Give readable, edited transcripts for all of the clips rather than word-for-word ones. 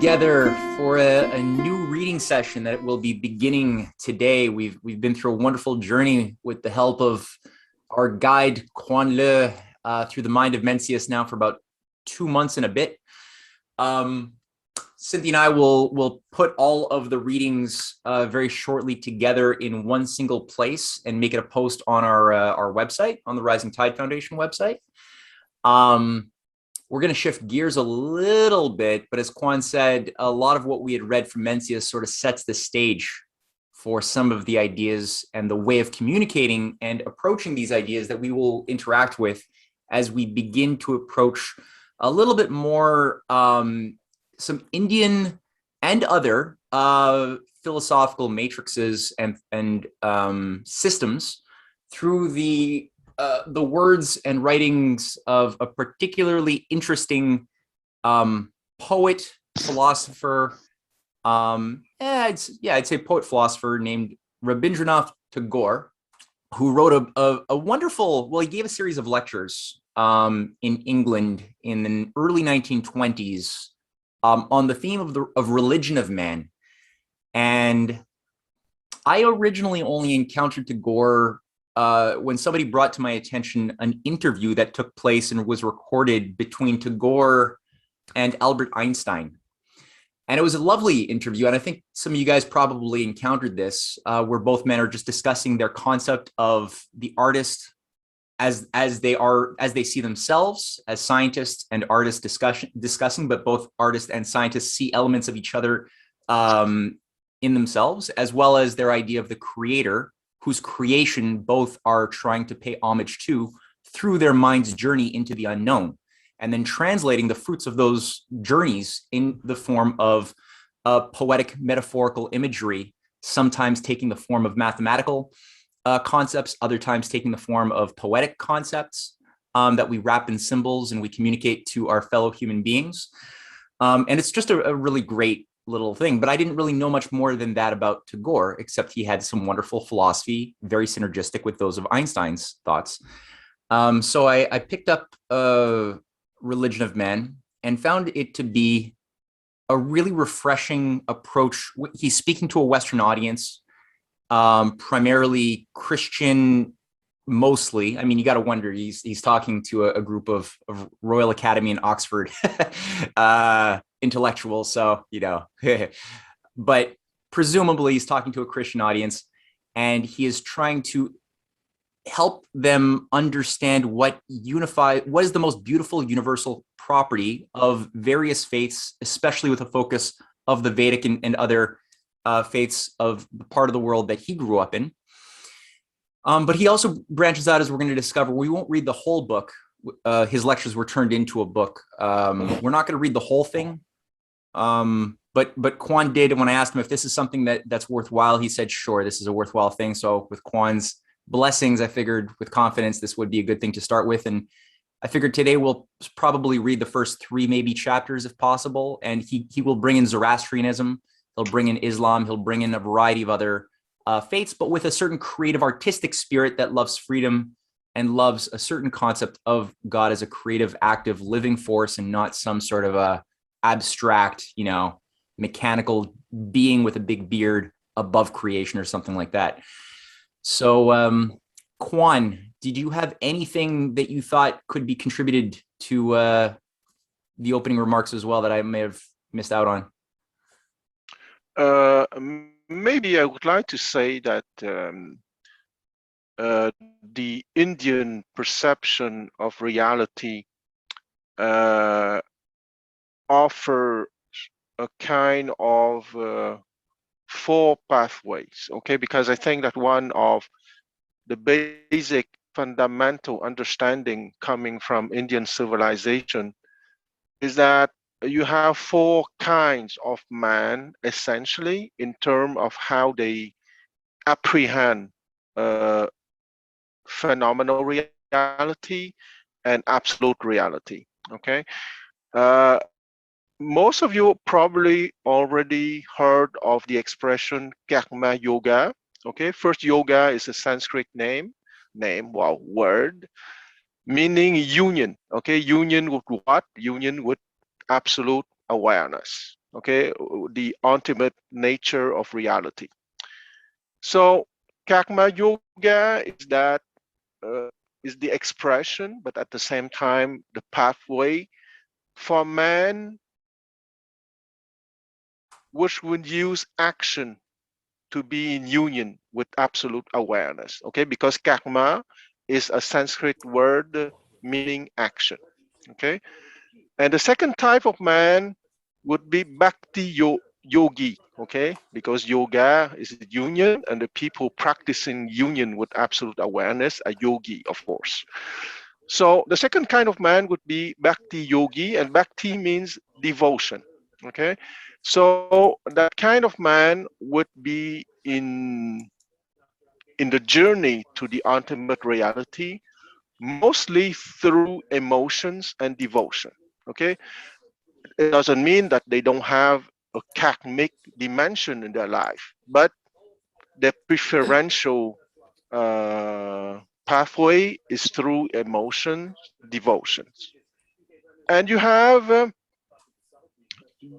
together for a new reading session that will be beginning today. We've been through a wonderful journey with the help of our guide Quan Le through the mind of Mencius now for about 2 months and a bit. Cynthia and I will put all of the readings very shortly together in one single place and make it a post on our website, on the Rising Tide Foundation website. We're going to shift gears a little bit, but as Quan said, a lot of what we had read from Mencius sort of sets the stage for some of the ideas and the way of communicating and approaching these ideas that we will interact with as we begin to approach a little bit more some Indian and other philosophical matrices and systems through the words and writings of a particularly interesting poet, philosopher, I'd say poet philosopher named Rabindranath Tagore, who wrote a wonderful, well, he gave a series of lectures in England in the early 1920s on the theme of religion of man. And I originally only encountered Tagore when somebody brought to my attention an interview that took place and was recorded between Tagore and Albert Einstein. And it was a lovely interview. And I think some of you guys probably encountered this, where both men are just discussing their concept of the artist as they see themselves as scientists and artists discussing, but both artists and scientists see elements of each other in themselves, as well as their idea of the creator, whose creation both are trying to pay homage to through their mind's journey into the unknown, and then translating the fruits of those journeys in the form of poetic metaphorical imagery, sometimes taking the form of mathematical concepts, other times taking the form of poetic concepts that we wrap in symbols and we communicate to our fellow human beings. And it's just a really great little thing, but I didn't really know much more than that about Tagore, except he had some wonderful philosophy, very synergistic with those of Einstein's thoughts. So I picked up Religion of Man and found it to be a really refreshing approach. He's speaking to a Western audience, primarily Christian, mostly. I mean, you got to wonder, he's talking to a group of Royal Academy and Oxford intellectuals, so, you know, but presumably he's talking to a Christian audience, and he is trying to help them understand what is the most beautiful universal property of various faiths, especially with a focus of the Vedic and other faiths of the part of the world that he grew up in. But he also branches out, as we're going to discover. We won't read the whole book. His lectures were turned into a book. We're not going to read the whole thing. But Quan did, and when I asked him if this is something that's worthwhile, he said, sure, this is a worthwhile thing. So with Quan's blessings, I figured with confidence this would be a good thing to start with. And I figured today we'll probably read the first 3 maybe chapters if possible. And he will bring in Zoroastrianism, he'll bring in Islam, he'll bring in a variety of other faiths, but with a certain creative artistic spirit that loves freedom and loves a certain concept of God as a creative, active, living force, and not some sort of a abstract, you know, mechanical being with a big beard above creation or something like that. So Quan, did you have anything that you thought could be contributed to the opening remarks as well that I may have missed out on? Maybe I would like to say that the Indian perception of reality offers a kind of 4 pathways, okay? Because I think that one of the basic fundamental understanding coming from Indian civilization is that you have 4 kinds of man, essentially, in terms of how they apprehend phenomenal reality and absolute reality, okay? Most of you probably already heard of the expression karma yoga, okay? First, yoga is a Sanskrit word, meaning union, okay? Union with what? Union with absolute awareness, okay, the ultimate nature of reality. So Kakma Yoga uh, is the expression, but at the same time, the pathway for man, which would use action to be in union with absolute awareness. Okay, because Kakma is a Sanskrit word meaning action. Okay, and the second type of man would be yogi. Okay, because yoga is union, and the people practicing union with absolute awareness are yogi, of course. So the second kind of man would be bhakti yogi, and bhakti means devotion. Okay, so that kind of man would be in the journey to the ultimate reality, mostly through emotions and devotion. Okay, it doesn't mean that they don't have a karmic dimension in their life, but their preferential pathway is through emotions, devotions. And you have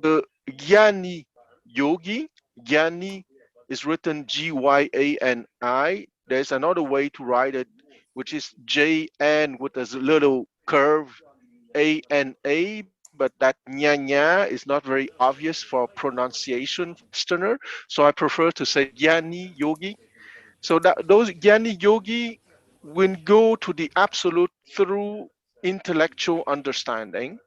the Jnani Yogi. Jnani is written Gyani. There's another way to write it, which is JN with a little curve ANA, but that nya is not very obvious for pronunciation for Westerner. So I prefer to say Jnani Yogi. So that those Jnani Yogi will go to the absolute through intellectual understanding.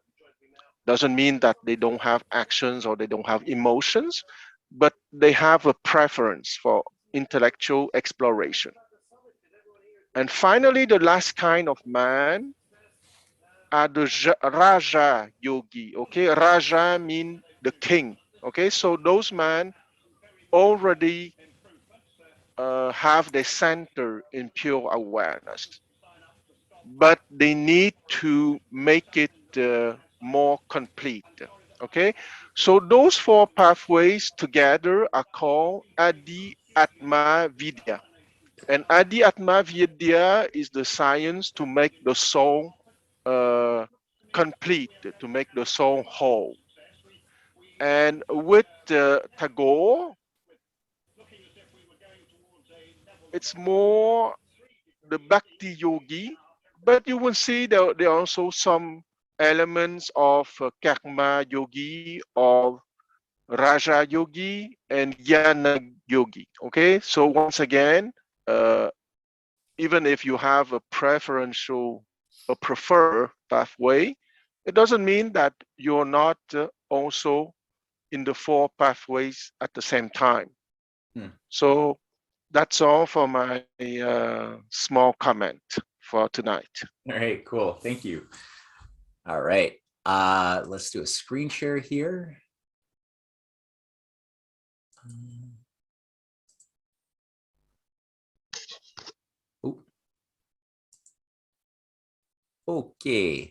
Doesn't mean that they don't have actions or they don't have emotions, but they have a preference for intellectual exploration. And finally, the last kind of man are the Raja Yogi. Okay, Raja mean the king. Okay, so those men already have their center in pure awareness, but they need to make it more complete. Okay, so those four pathways together are called Adi Atma Vidya. And Adi Atma Vidya is the science to make the soul uh, complete, to make the soul whole. And with Tagore, it's more the Bhakti Yogi, but you will see there are also some elements of Karma Yogi, of Raja Yogi, and Jnana Yogi. Okay, so once again, uh, even if you have a preferential, a prefer pathway, it doesn't mean that you're not also in the four pathways at the same time. So that's all for my small comment for tonight. All right, cool. Thank you. All right. Let's do a screen share here. Oh. Okay.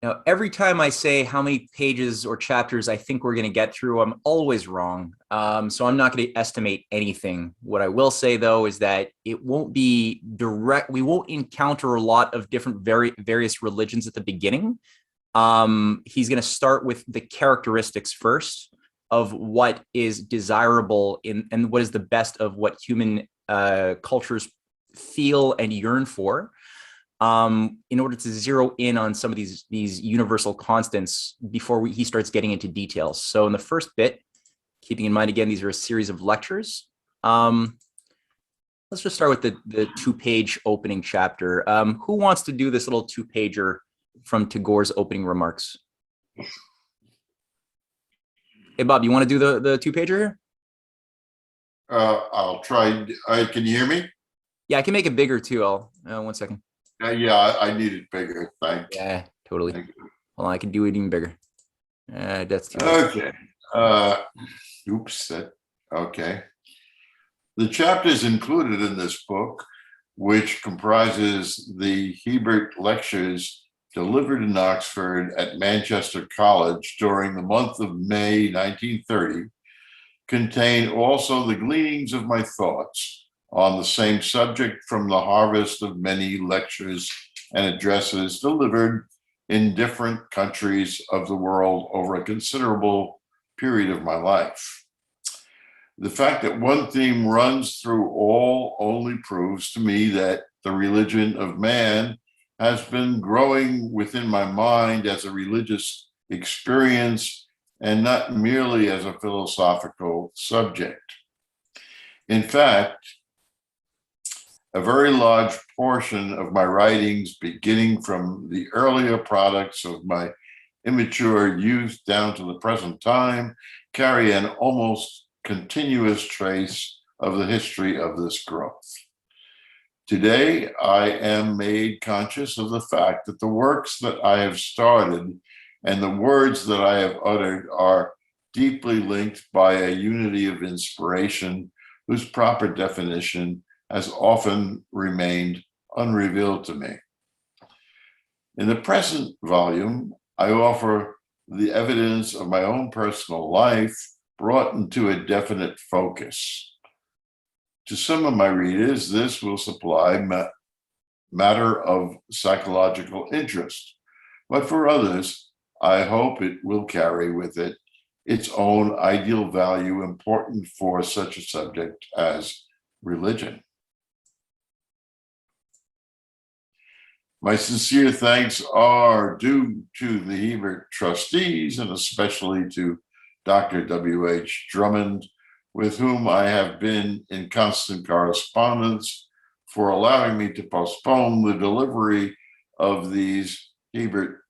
Now, every time I say how many pages or chapters I think we're going to get through, I'm always wrong. So I'm not going to estimate anything. What I will say, though, is that it won't be direct. We won't encounter a lot of different various religions at the beginning. He's going to start with the characteristics first of what is desirable and what is the best of what human cultures feel and yearn for. In order to zero in on some of these universal constants before he starts getting into details. So in the first bit, keeping in mind, again, these are a series of lectures. Let's just start with the 2-page opening chapter. Who wants to do this little 2-pager from Tagore's opening remarks? Hey, Bob, you want to do the 2-pager here? I'll try. Can you hear me? Yeah, I can make it bigger too. I'll 1 second. Yeah, I need it bigger. Thanks. Yeah, totally. Thank you. Hold on, I can do it even bigger. That's too okay. Oops. Okay. The chapters included in this book, which comprises the Hebert lectures delivered in Oxford at Manchester College during the month of May 1930, contain also the gleanings of my thoughts on the same subject from the harvest of many lectures and addresses delivered in different countries of the world over a considerable period of my life. The fact that one theme runs through all only proves to me that the religion of man has been growing within my mind as a religious experience and not merely as a philosophical subject. In fact, a very large portion of my writings, beginning from the earlier products of my immature youth down to the present time, carry an almost continuous trace of the history of this growth. Today, I am made conscious of the fact that the works that I have started and the words that I have uttered are deeply linked by a unity of inspiration whose proper definition has often remained unrevealed to me. In the present volume, I offer the evidence of my own personal life brought into a definite focus. To some of my readers, this will supply matter of psychological interest, but for others, I hope it will carry with it its own ideal value important for such a subject as religion. My sincere thanks are due to the Hebert trustees and especially to Dr. W.H. Drummond, with whom I have been in constant correspondence, for allowing me to postpone the delivery of these Hebert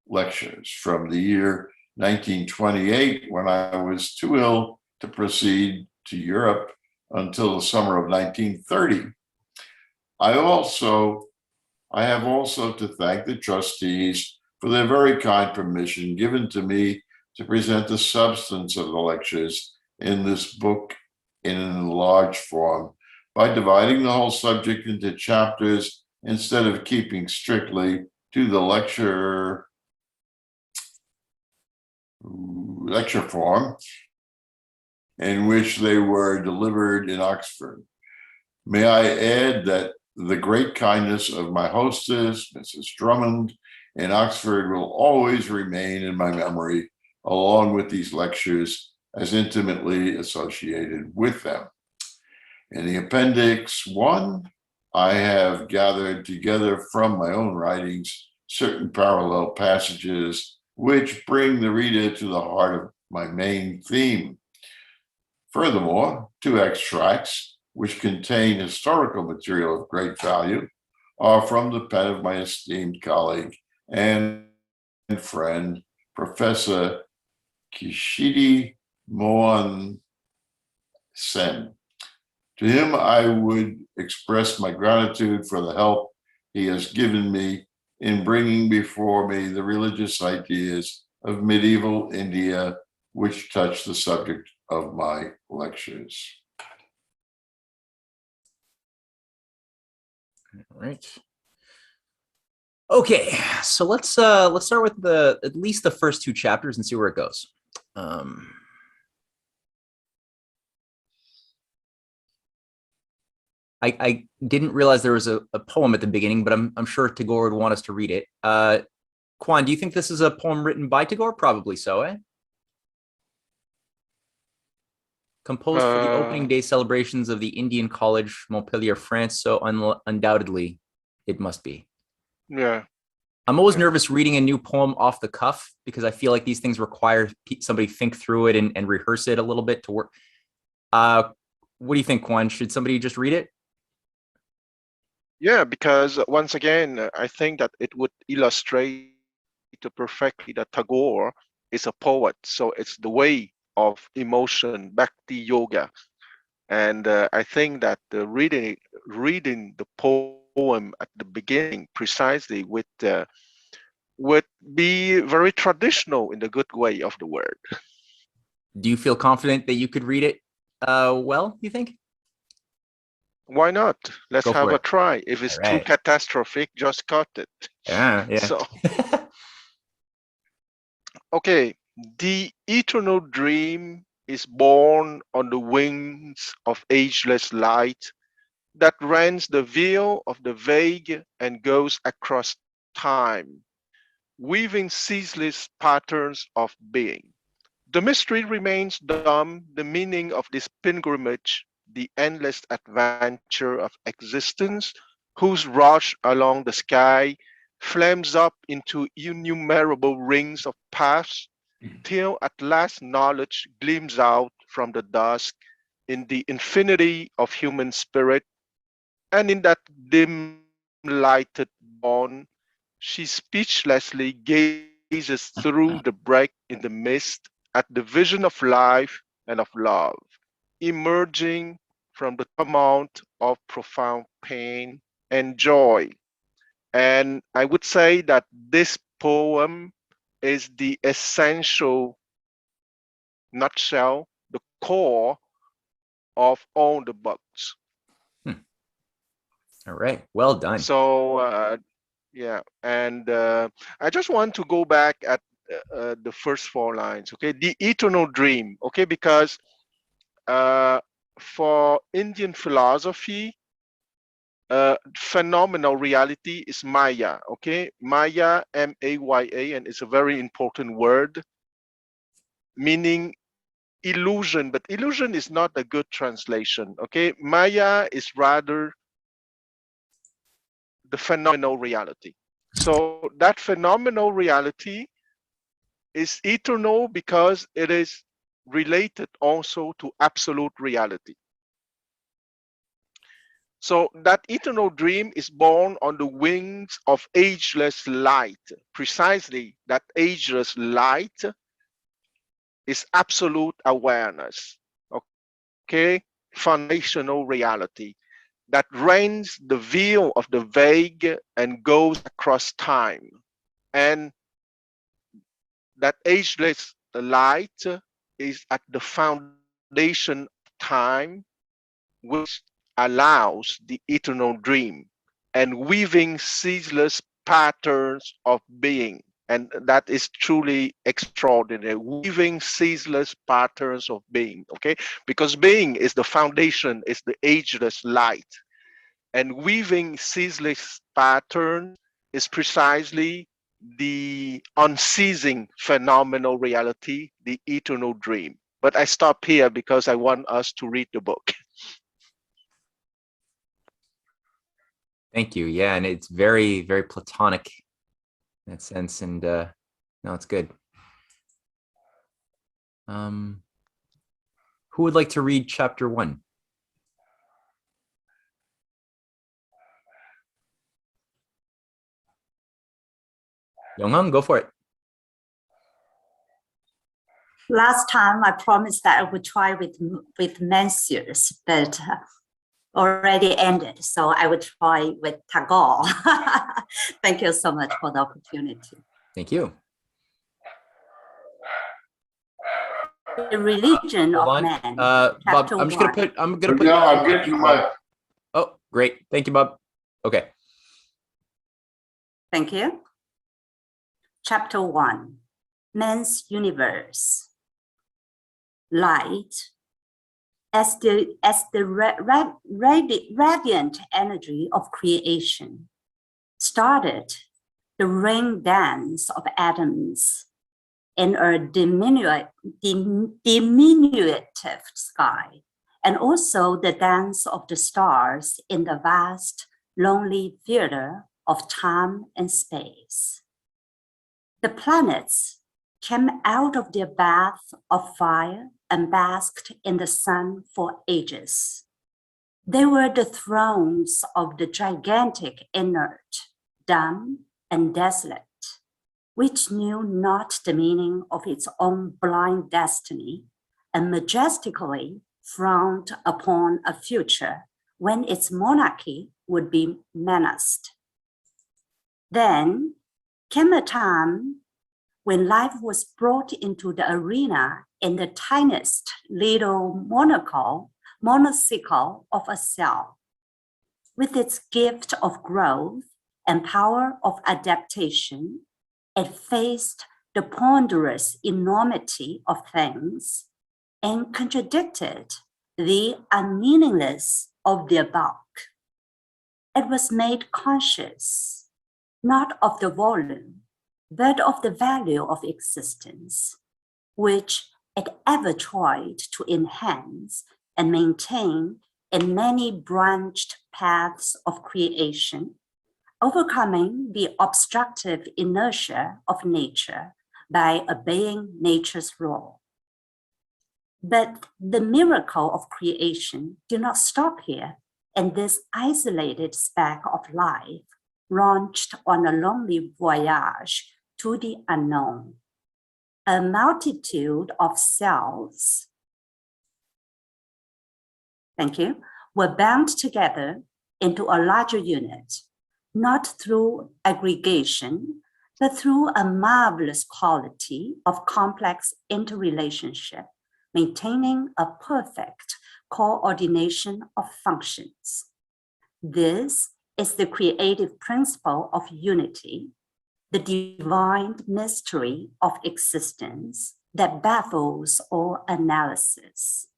lectures from the year 1928, when I was too ill to proceed to Europe, until the summer of 1930. I have also to thank the trustees for their very kind permission given to me to present the substance of the lectures in this book in an enlarged form by dividing the whole subject into chapters instead of keeping strictly to the lecture form in which they were delivered in Oxford. May I add that the great kindness of my hostess, Mrs. Drummond, in Oxford will always remain in my memory, along with these lectures, as intimately associated with them. In the Appendix 1, I have gathered together from my own writings certain parallel passages which bring the reader to the heart of my main theme. Furthermore, 2 extracts, which contain historical material of great value, are from the pen of my esteemed colleague and friend, Professor Kishidi Mohan Sen. To him, I would express my gratitude for the help he has given me in bringing before me the religious ideas of medieval India, which touch the subject of my lectures. All right. Okay, so let's start with at least the first 2 chapters and see where it goes. I didn't realize there was a poem at the beginning, but I'm sure Tagore would want us to read it. Kwan, do you think this is a poem written by Tagore? Probably so, eh? Composed for the opening day celebrations of the Indian College, Montpellier, France. So undoubtedly, it must be. Yeah. I'm always nervous reading a new poem off the cuff because I feel like these things require somebody think through it and rehearse it a little bit to work. What do you think, Kwan? Should somebody just read it? Yeah, because once again, I think that it would illustrate perfectly that Tagore is a poet. So it's the way of emotion, Bhakti Yoga. And I think that reading the poem at the beginning precisely would be very traditional in the good way of the word. Do you feel confident that you could read it well, you think? Why not? Let's Go have for a it. try. If it's too catastrophic, just cut it. Yeah. So, okay. The eternal dream is born on the wings of ageless light that rends the veil of the vague and goes across time. weaving ceaseless patterns of being. The mystery remains dumb, the meaning of this pilgrimage, the endless adventure of existence, whose rush along the sky flames up into innumerable rings of paths, till at last knowledge gleams out from the dusk in the infinity of human spirit, and in that dim lighted dawn, she speechlessly gazes through the break in the mist at the vision of life and of love, emerging from the tumult of profound pain and joy. And I would say that this poem is the essential nutshell, the core of all the books. All right. Well done. So yeah, and I just want to go back at the first four lines, okay? The eternal dream, okay? Because for Indian philosophy, phenomenal reality is Maya, okay? Maya, M-A-Y-A, and it's a very important word, meaning illusion, but illusion is not a good translation, okay? Maya is rather the phenomenal reality. So that phenomenal reality is eternal because it is related also to absolute reality. So that eternal dream is born on the wings of ageless light. Precisely, that ageless light is absolute awareness, okay? Foundational reality that rends the veil of the vague and goes across time. And that ageless light is at the foundation of time, which allows the eternal dream and weaving ceaseless patterns of being. And that is truly extraordinary, weaving ceaseless patterns of being, okay? Because being is the foundation, is the ageless light. And weaving ceaseless patterns is precisely the unceasing phenomenal reality, the eternal dream. But I stop here because I want us to read the book. Thank you. Yeah, and it's very, very platonic in that sense, and no, it's good. Who would like to read chapter 1? Yonghang, go for it. Last time I promised that I would try with Mencius, but already ended. So I would try with Tagore. Thank you so much for the opportunity. Thank you. The religion Hold of on. man. Bob, Chapter I'm just gonna 1. put Yeah, I'll get you my. Oh, great. Thank you, Bob. Okay. Thank you. Chapter 1. Man's universe. Light. As the radiant energy of creation started the ring dance of atoms in a diminutive sky, and also the dance of the stars in the vast, lonely theater of time and space. The planets came out of their bath of fire and basked in the sun for ages. They were the thrones of the gigantic inert, dumb and desolate, which knew not the meaning of its own blind destiny and majestically frowned upon a future when its monarchy would be menaced. Then came a time when life was brought into the arena in the tiniest little monocycle of a cell. With its gift of growth and power of adaptation, it faced the ponderous enormity of things and contradicted the unmeaningless of their bulk. It was made conscious, not of the volume, but of the value of existence, which it ever tried to enhance and maintain in many branched paths of creation, overcoming the obstructive inertia of nature by obeying nature's law. But the miracle of creation did not stop here, and this isolated speck of life launched on a lonely voyage to the unknown. A multitude of cells, were bound together into a larger unit, not through aggregation, but through a marvelous quality of complex interrelationship, maintaining a perfect coordination of functions. This is the creative principle of unity, the divine mystery of existence that baffles all analysis.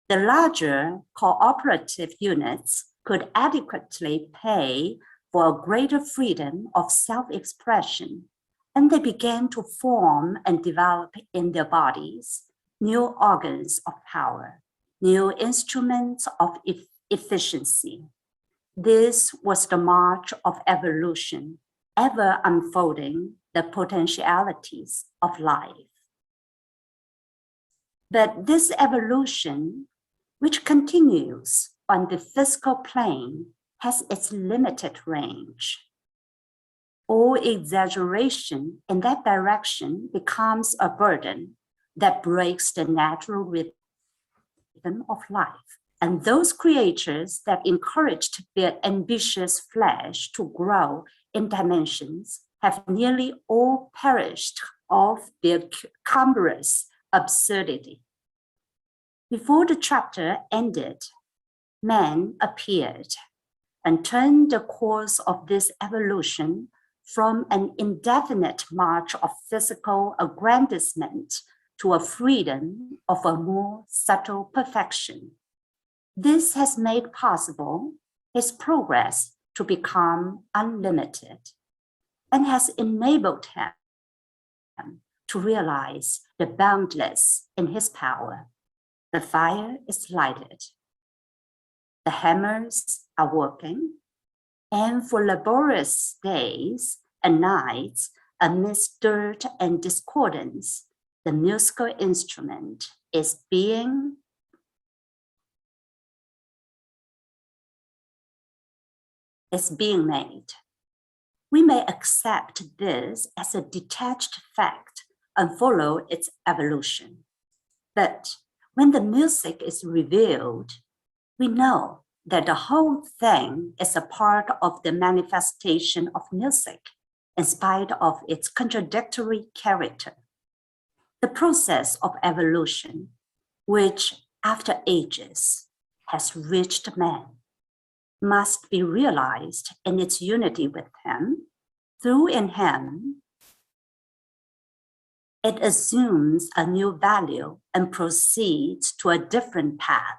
The larger cooperative units could adequately pay for a greater freedom of self-expression, and they began to form and develop in their bodies new organs of power, new instruments of efficiency. This was the march of evolution, ever unfolding the potentialities of life. But this evolution, which continues on the physical plane, has its limited range. All exaggeration in that direction becomes a burden that breaks the natural rhythm of life. And those creatures that encouraged their ambitious flesh to grow in dimensions have nearly all perished of their cumbrous absurdity. Before the chapter ended, man appeared and turned the course of this evolution from an indefinite march of physical aggrandizement to a freedom of a more subtle perfection. This has made possible his progress to become unlimited and has enabled him to realize the boundless in his power. The fire is lighted, the hammers are working, and for laborious days and nights, amidst dirt and discordance, the musical instrument is being made. We may accept this as a detached fact and follow its evolution. But when the music is revealed, we know that the whole thing is a part of the manifestation of music, in spite of its contradictory character. The process of evolution, which after ages has reached man, must be realized in its unity with him. Through in him, it assumes a new value and proceeds to a different path.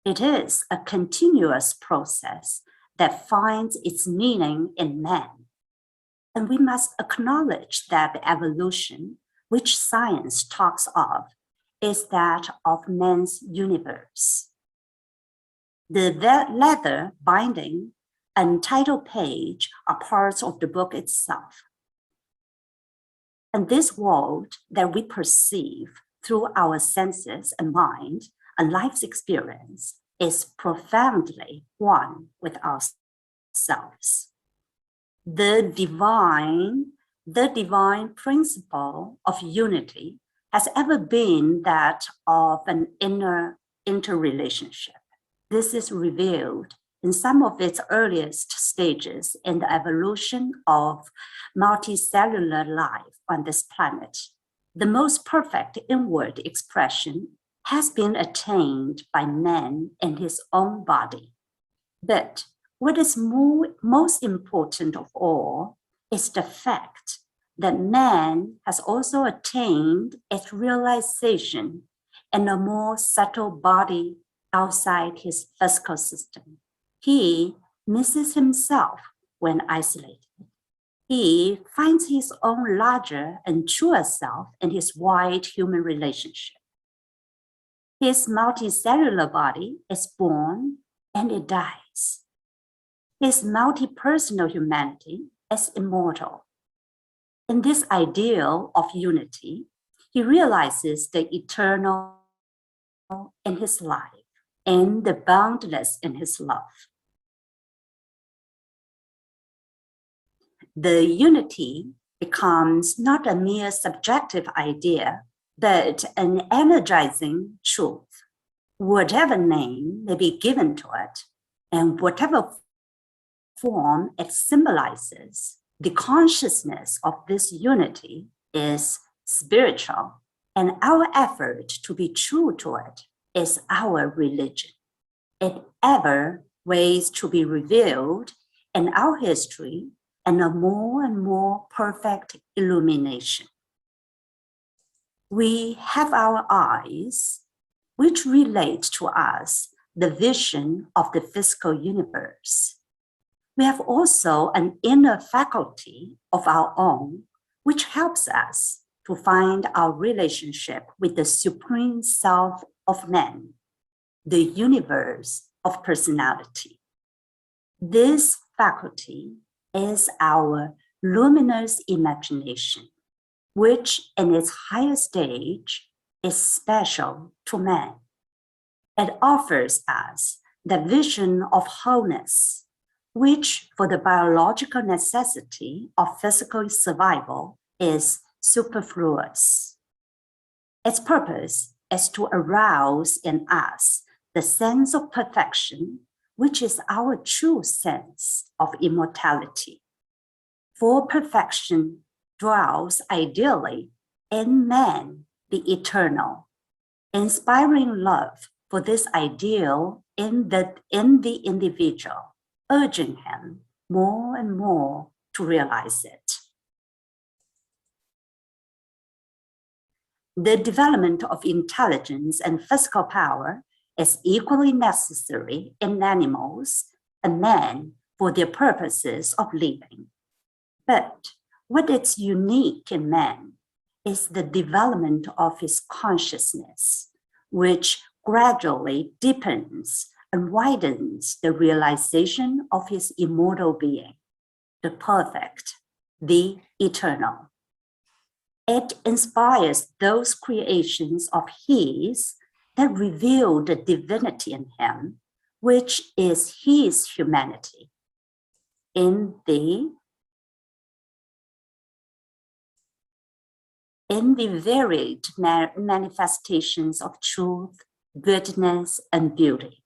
It is a continuous process that finds its meaning in man. And we must acknowledge that the evolution, which science talks of, is that of man's universe. The leather binding and title page are parts of the book itself. And this world that we perceive through our senses and mind and life's experience is profoundly one with ourselves. The divine principle of unity has ever been that of an inner interrelationship. This is revealed in some of its earliest stages in the evolution of multicellular life on this planet. The most perfect inward expression has been attained by man in his own body. But what is most important of all is the fact that man has also attained its realization in a more subtle body outside his physical system. He misses himself when isolated. he finds his own larger and truer self in his wide human relationship. His multicellular body is born and it dies. His multi-personal humanity is immortal. In this ideal of unity, he realizes the eternal in his life and the boundless in his love. The unity becomes not a mere subjective idea, but an energizing truth. Whatever name may be given to it, and whatever form it symbolizes, the consciousness of this unity is spiritual, and our effort to be true to it is our religion. It ever waits to be revealed in our history and a more and more perfect illumination. We have our eyes, which relate to us the vision of the physical universe. We have also an inner faculty of our own, which helps us to find our relationship with the supreme self of man, the universe of personality. This faculty is our luminous imagination, which in its higher stage is special to man. It offers us the vision of wholeness, which for the biological necessity of physical survival is superfluous. Its purpose is to arouse in us the sense of perfection, which is our true sense of immortality. For perfection dwells ideally in man, the eternal, inspiring love for this ideal in the individual, urging him more and more to realize it. The development of intelligence and physical power is equally necessary in animals and man for their purposes of living. But what is unique in man is the development of his consciousness, which gradually deepens and widens the realization of his immortal being, the perfect, the eternal. It inspires those creations of his that reveal the divinity in him, which is his humanity. In the varied manifestations of truth, goodness, and beauty,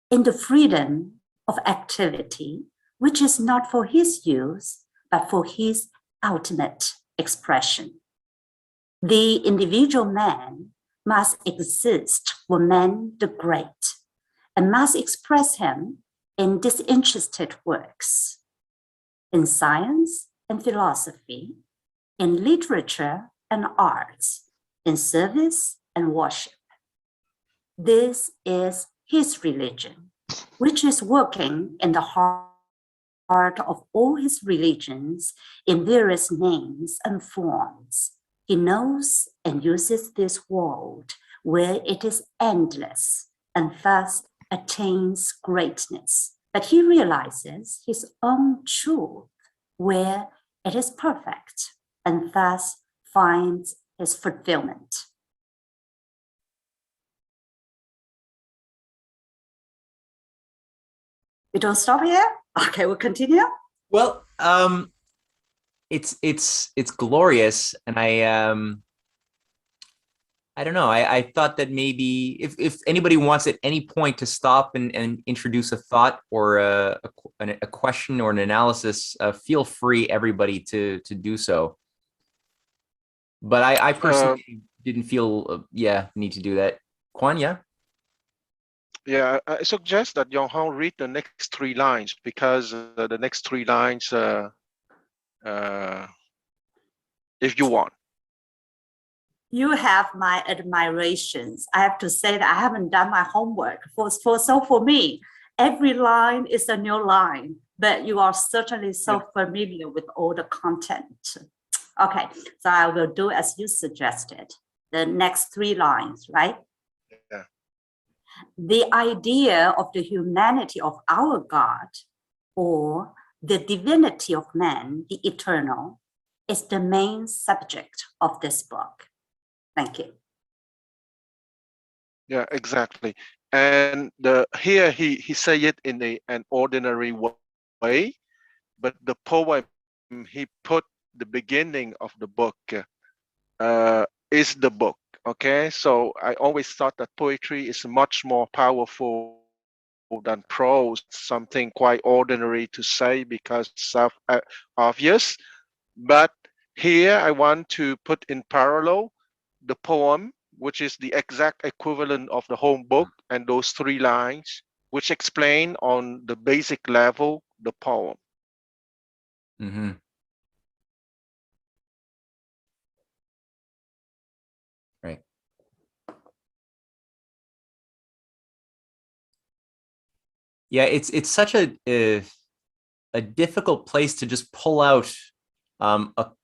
in the freedom of activity, which is not for his use, but for his ultimate expression. The individual man must exist for man the great, and must express him in disinterested works, in science and philosophy, in literature and arts, in service and worship. This is his religion, which is working in the heart of all his religions in various names and forms. He knows and uses this world where it is endless and thus attains greatness. But he realizes his own truth where it is perfect and thus finds his fulfillment. We don't stop here? Okay, we'll continue. Well, it's glorious, and I don't know. I thought that maybe if anybody wants at any point to stop and introduce a thought or a question or an analysis, feel free, everybody, to do so. But I personally didn't feel need to do that. Kwan, yeah? Yeah, I suggest that Yonghao read the next 3 lines, because the next 3 lines, if you want. You have my admirations. I have to say that I haven't done my homework. For me, every line is a new line. but you are certainly so familiar with all the content. Okay, so I will do as you suggested, the next 3 lines, right? Yeah. The idea of the humanity of our God, or the divinity of man, the eternal, is the main subject of this book. Thank you. Yeah, exactly. And here he say it in an ordinary way, but the poem he put the beginning of the book is the book. Okay, so I always thought that poetry is much more powerful than prose, something quite ordinary to say because it's obvious. But here I want to put in parallel the poem, which is the exact equivalent of the whole book, and those 3 lines, which explain on the basic level the poem. Mm-hmm. Right. Yeah, it's such a difficult place to just pull out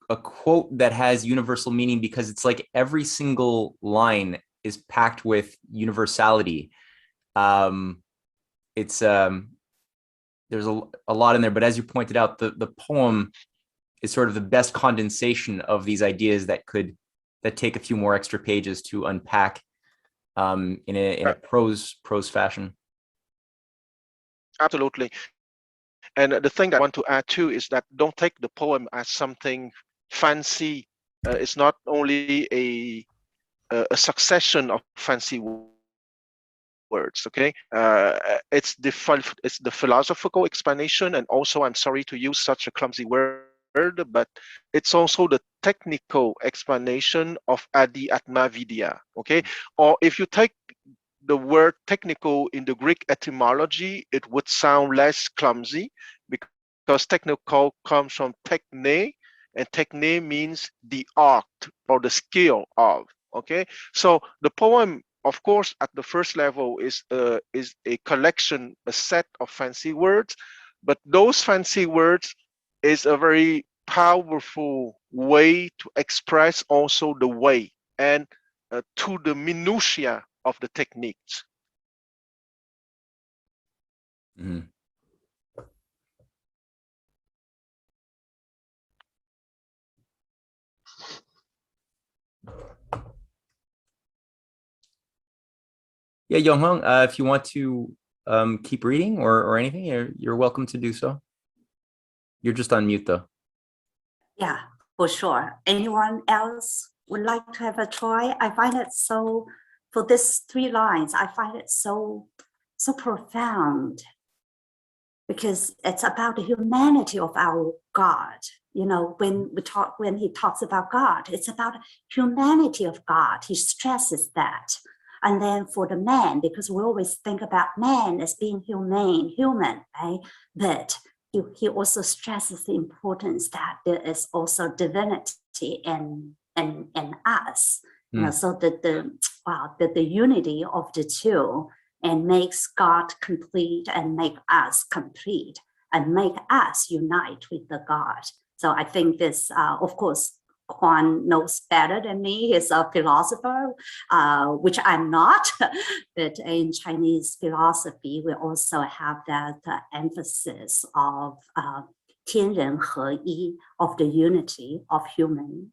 a quote that has universal meaning, because it's like every single line is packed with universality. It's there's a lot in there, but as you pointed out, the poem is sort of the best condensation of these ideas that take a few more extra pages to unpack in a prose fashion. Absolutely. And the thing that I want to add too is that don't take the poem as something fancy. It's not only a succession of fancy words. Okay, it's the philosophical explanation, and also I'm sorry to use such a clumsy word, but it's also the technical explanation of Adi Atma Vidya. Okay, or if you take the word technical in the Greek etymology, it would sound less clumsy because technical comes from techne, and techne means the art or the skill of. Okay, so the poem, of course, at the first level is a collection, a set of fancy words, but those fancy words is a very powerful way to express also the way and to the minutiae of the techniques. Mm-hmm. Yeah, Yonghong, if you want to keep reading or anything, you're welcome to do so. You're just on mute though. Yeah, for sure. Anyone else would like to have a try? I find it so, for these 3 lines, I find it so profound, because it's about the humanity of our God. You know, when he talks about God, it's about humanity of God. He stresses that. And then for the man, because we always think about man as being human, right? But he also stresses the importance that there is also divinity in us. You know, so that the unity of the two, and makes God complete and make us complete and make us unite with the God. So I think this, of course, Kwan knows better than me. He's a philosopher, which I'm not, but in Chinese philosophy, we also have that emphasis of 天人合一, of the unity of human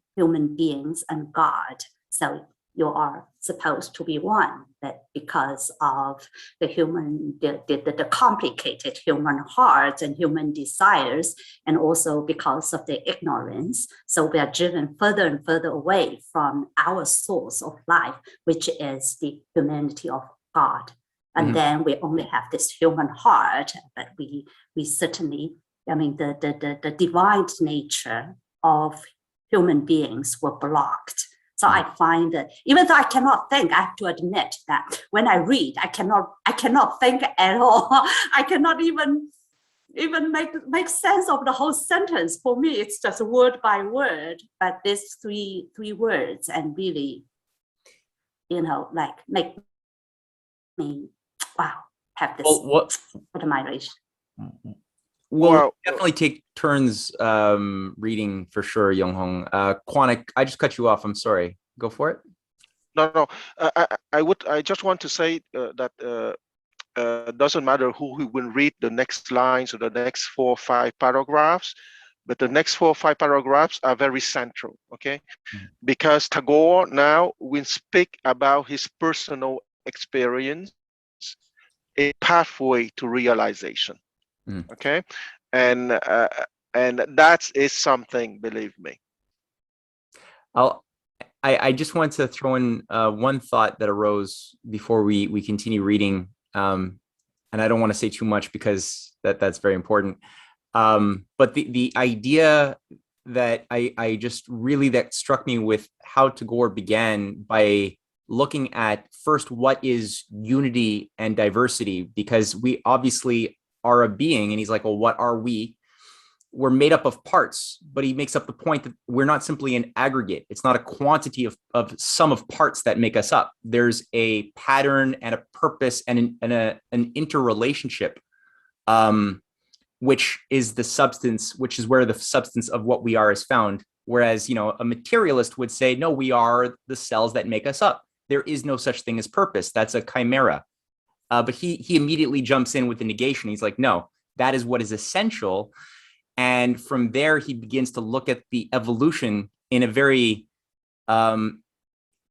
beings and God. So you are supposed to be one, but because of the complicated human heart and human desires, and also because of the ignorance, so we are driven further and further away from our source of life, which is the humanity of God. And then we only have this human heart, but we certainly, I mean, the divine nature of human beings were blocked. So I find that, even though I cannot think, I have to admit that when I read, I cannot think at all. I cannot even make sense of the whole sentence. For me, it's just word by word. But these three words, and really, you know, like make me have this admiration. We'll definitely take turns reading for sure, Young Hong. Quan, I just cut you off. I'm sorry. Go for it. No. I just want to say that doesn't matter who will read the next lines or the next 4 or 5 paragraphs, but the next 4 or 5 paragraphs are very central, okay? Because Tagore now will speak about his personal experience, a pathway to realization, okay? And that is something, believe me. I just want to throw in one thought that arose before we continue reading, and I don't want to say too much because that's very important. But the idea that I just really that struck me with how Tagore began by looking at first what is unity and diversity, because we obviously are a being, and he's like, well, what are we? We're made up of parts, but he makes up the point that we're not simply an aggregate. It's not a quantity of sum of parts that make us up. There's a pattern and a purpose and an interrelationship, which is the substance, which is where the substance of what we are is found. Whereas, you know, a materialist would say, no, we are the cells that make us up. There is no such thing as purpose. That's a chimera. But he immediately jumps in with the negation. He's like, no, that is what is essential. And from there, he begins to look at the evolution in a very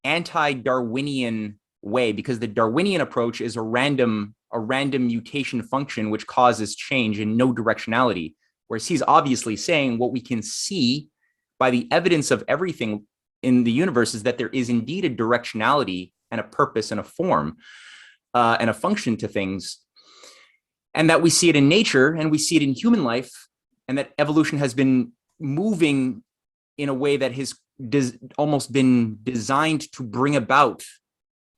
anti-Darwinian way, because the Darwinian approach is a random mutation function which causes change and no directionality. Whereas he's obviously saying what we can see by the evidence of everything in the universe is that there is indeed a directionality and a purpose and a form and a function to things. And that we see it in nature and we see it in human life. And that evolution has been moving in a way that has almost been designed to bring about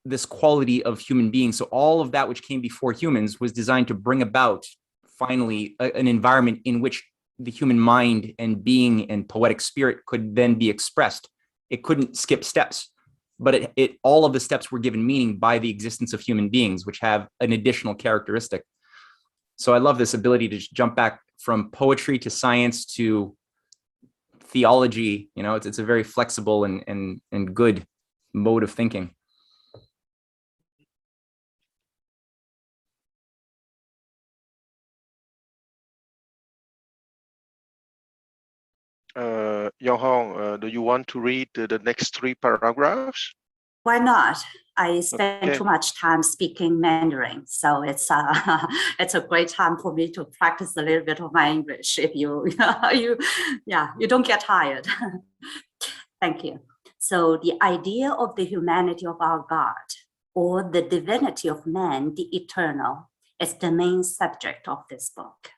this quality of human beings. So all of that which came before humans was designed to bring about finally an environment in which the human mind and being and poetic spirit could then be expressed. It couldn't skip steps, but all of the steps were given meaning by the existence of human beings, which have an additional characteristic. So I love this ability to just jump back from poetry to science to theology. You know, it's a very flexible and good mode of thinking. Young Hong, do you want to read the next 3 paragraphs? Why not? I spend Okay. too much time speaking Mandarin, so it's it's a great time for me to practice a little bit of my English. If you you don't get tired. Thank you. So the idea of the humanity of our God, or the divinity of man, the eternal, is the main subject of this book.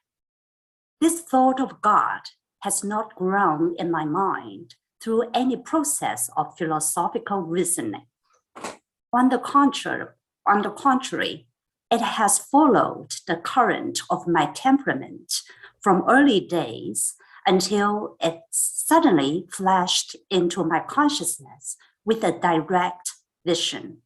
This thought of God has not grown in my mind through any process of philosophical reasoning. On the contrary, it has followed the current of my temperament from early days until it suddenly flashed into my consciousness with a direct vision.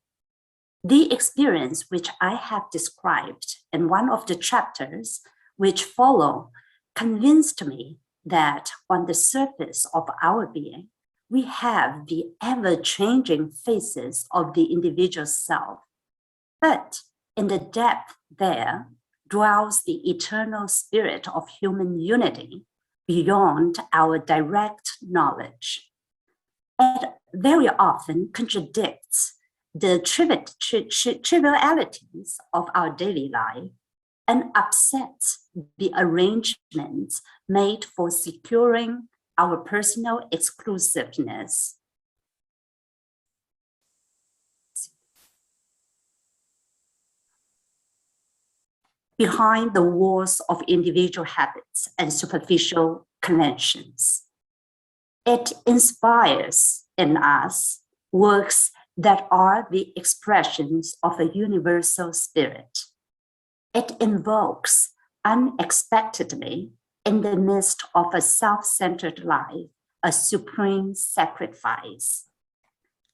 The experience which I have described in one of the chapters which follow convinced me that on the surface of our being, we have the ever-changing faces of the individual self. But in the depth there dwells the eternal spirit of human unity beyond our direct knowledge. It very often contradicts the trivialities of our daily life and upsets the arrangements made for securing our personal exclusiveness. Behind the walls of individual habits and superficial conventions. It inspires in us works that are the expressions of a universal spirit. It invokes unexpectedly in the midst of a self-centered life, a supreme sacrifice.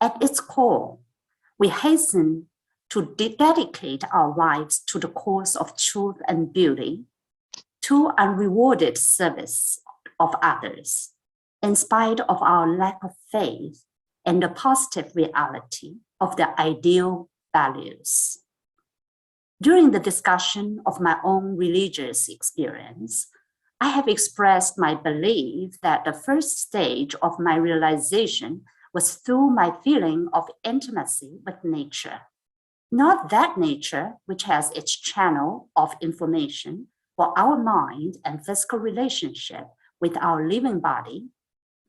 At its core, we hasten to dedicate our lives to the cause of truth and beauty, to unrewarded service of others, in spite of our lack of faith in the positive reality of the ideal values. During the discussion of my own religious experience, I have expressed my belief that the first stage of my realization was through my feeling of intimacy with nature. Not that nature, which has its channel of information for our mind and physical relationship with our living body,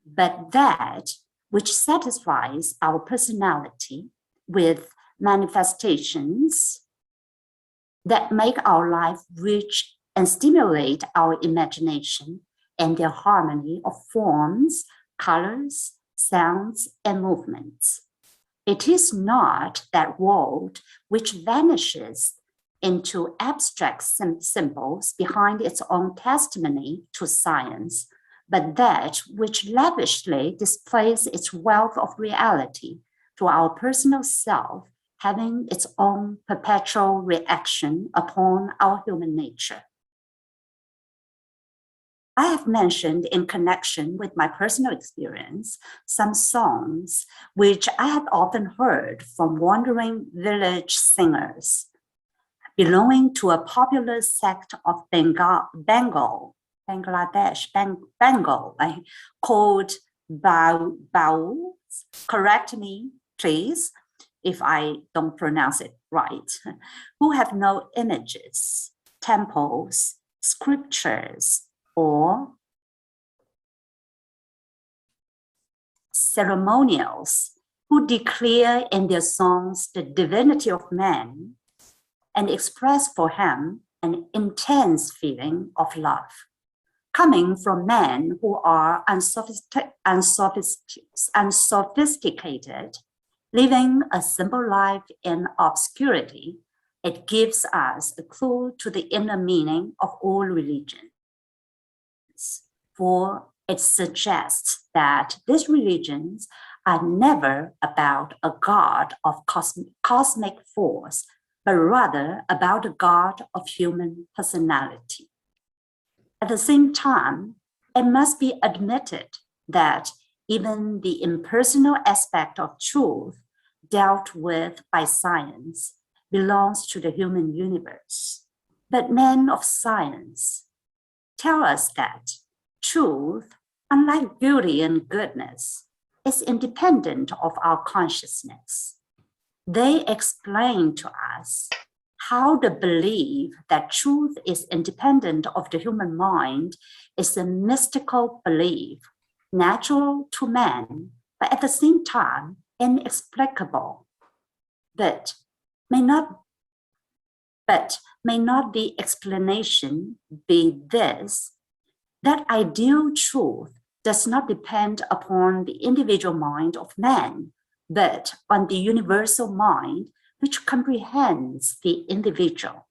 but that which satisfies our personality with manifestations that make our life rich and stimulate our imagination and their harmony of forms, colors, sounds, and movements. It is not that world which vanishes into abstract symbols behind its own testimony to science, but that which lavishly displays its wealth of reality to our personal self, having its own perpetual reaction upon our human nature. I have mentioned in connection with my personal experience some songs which I have often heard from wandering village singers belonging to a popular sect of Bengal, called Baus. Correct me, please, if I don't pronounce it right, who have no images, temples, scriptures, or ceremonials, who declare in their songs the divinity of man and express for him an intense feeling of love, coming from men who are unsophisticated, living a simple life in obscurity. It gives us a clue to the inner meaning of all religions, for it suggests that these religions are never about a god of cosmic force, but rather about a god of human personality. At the same time, it must be admitted that even the impersonal aspect of truth dealt with by science belongs to the human universe. But men of science tell us that truth, unlike beauty and goodness, is independent of our consciousness. They explain to us how the belief that truth is independent of the human mind is a mystical belief, natural to man, but at the same time inexplicable, but may not the explanation be this: that ideal truth does not depend upon the individual mind of man, but on the universal mind which comprehends the individual.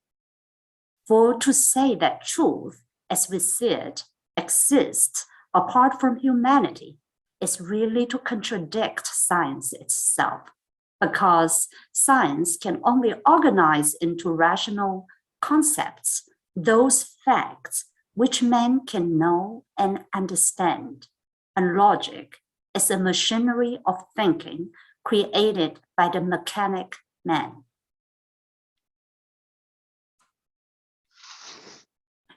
For to say that truth, as we see it, exists apart from humanity is really to contradict science itself, because science can only organize into rational concepts those facts which man can know and understand, and logic is a machinery of thinking created by the mechanic man.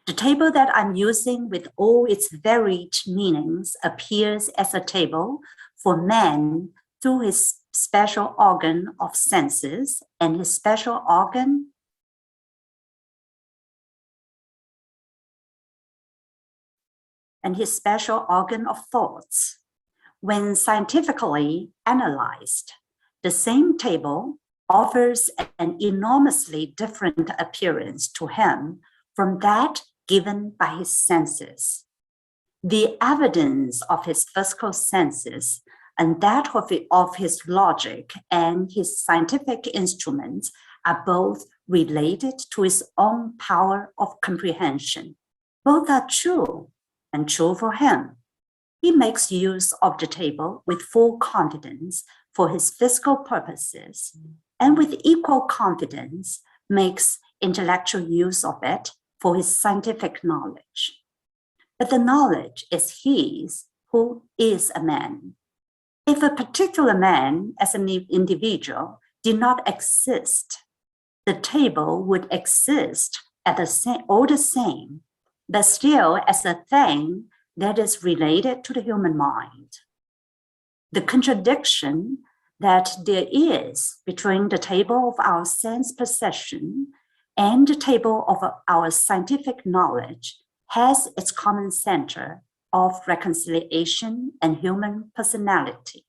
The table that I'm using with all its varied meanings appears as a table for man through his special organ of senses and his special organ of thoughts. When scientifically analyzed, the same table offers an enormously different appearance to him from that given by his senses. The evidence of his physical senses and that of his logic and his scientific instruments are both related to his own power of comprehension. Both are true and true for him. He makes use of the table with full confidence for his physical purposes, and with equal confidence makes intellectual use of it for his scientific knowledge. But the knowledge is his who is a man. If a particular man as an individual did not exist, the table would exist at the same, all the same, but still as a thing that is related to the human mind. The contradiction that there is between the table of our sense perception and the table of our scientific knowledge has its common center of reconciliation and human personality.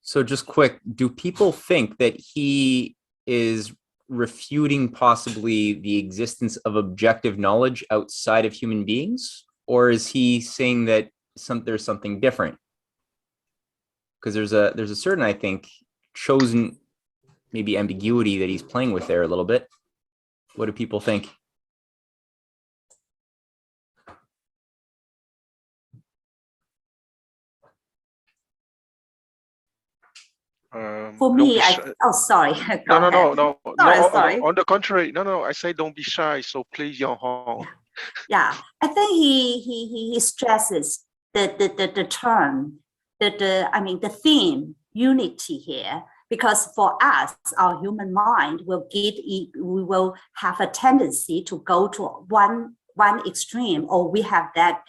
So just quick, do people think that he is refuting possibly the existence of objective knowledge outside of human beings? Or is he saying that there's something different? Because there's a certain, I think, chosen maybe ambiguity that he's playing with there a little bit. What do people think? For me, sorry. Sorry. On the contrary, no. I say don't be shy. So please, Yang Hong. Yeah, I think he stresses the term, the theme, unity here, because for us, our human mind we will have a tendency to go to one extreme, or we have that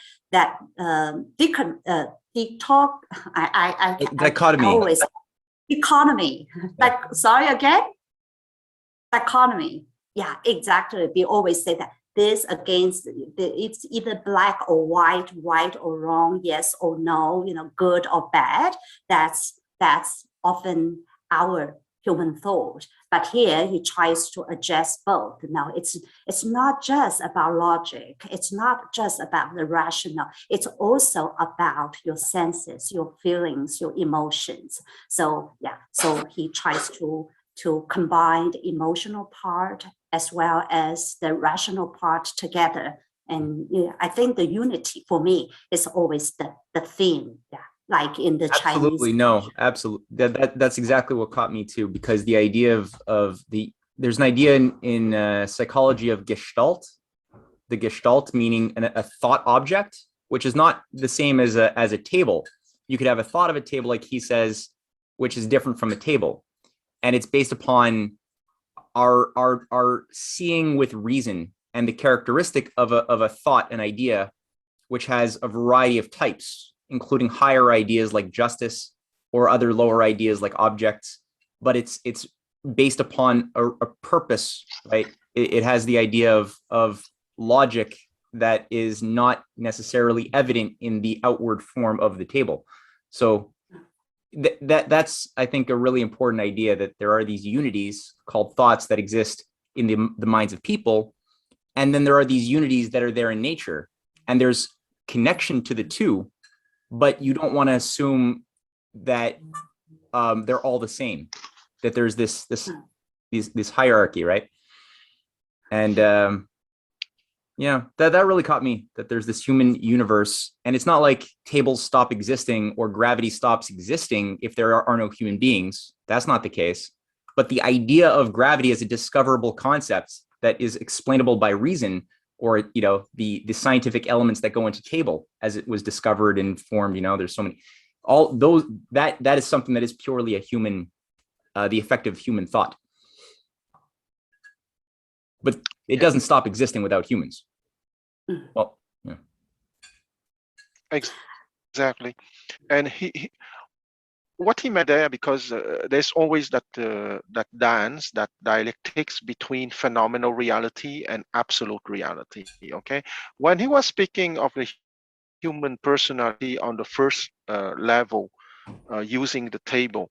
dichotomy. Economy. Sorry again? Dichotomy. Yeah, exactly. We always say that this against, it's either black or white, right or wrong, yes or no, good or bad. That's often our human thought. But here he tries to address both. Now, it's not just about logic. It's not just about the rational. It's also about your senses, your feelings, your emotions. So yeah, so he tries to combine the emotional part as well as the rational part together. And I think the unity for me is always the theme. Yeah. Like in the Chinese. Absolutely, no, absolutely. That's exactly what caught me too, because the idea there's an idea in psychology of Gestalt, the Gestalt meaning a thought object, which is not the same as a table. You could have a thought of a table, like he says, which is different from a table, and it's based upon our seeing with reason and the characteristic of a thought, an idea, which has a variety of types, including higher ideas like justice or other lower ideas like objects, but it's based upon a purpose, right? It has the idea of logic that is not necessarily evident in the outward form of the table. So that's, I think, a really important idea, that there are these unities called thoughts that exist in the minds of people. And then there are these unities that are there in nature, and there's connection to the two, but you don't want to assume that they're all the same, that there's this hierarchy, right? And yeah, that really caught me, that there's this human universe, and it's not like tables stop existing or gravity stops existing if there are no human beings. That's not the case. But the idea of gravity as a discoverable concept that is explainable by reason, or the scientific elements that go into table as it was discovered and formed, there's so many, all those, that is something that is purely a human, the effect of human thought. But it doesn't stop existing without humans. Well, yeah. Exactly. And what he meant there, because there's always that dance, that dialectics between phenomenal reality and absolute reality. Okay, when he was speaking of the human personality on the first level, using the table,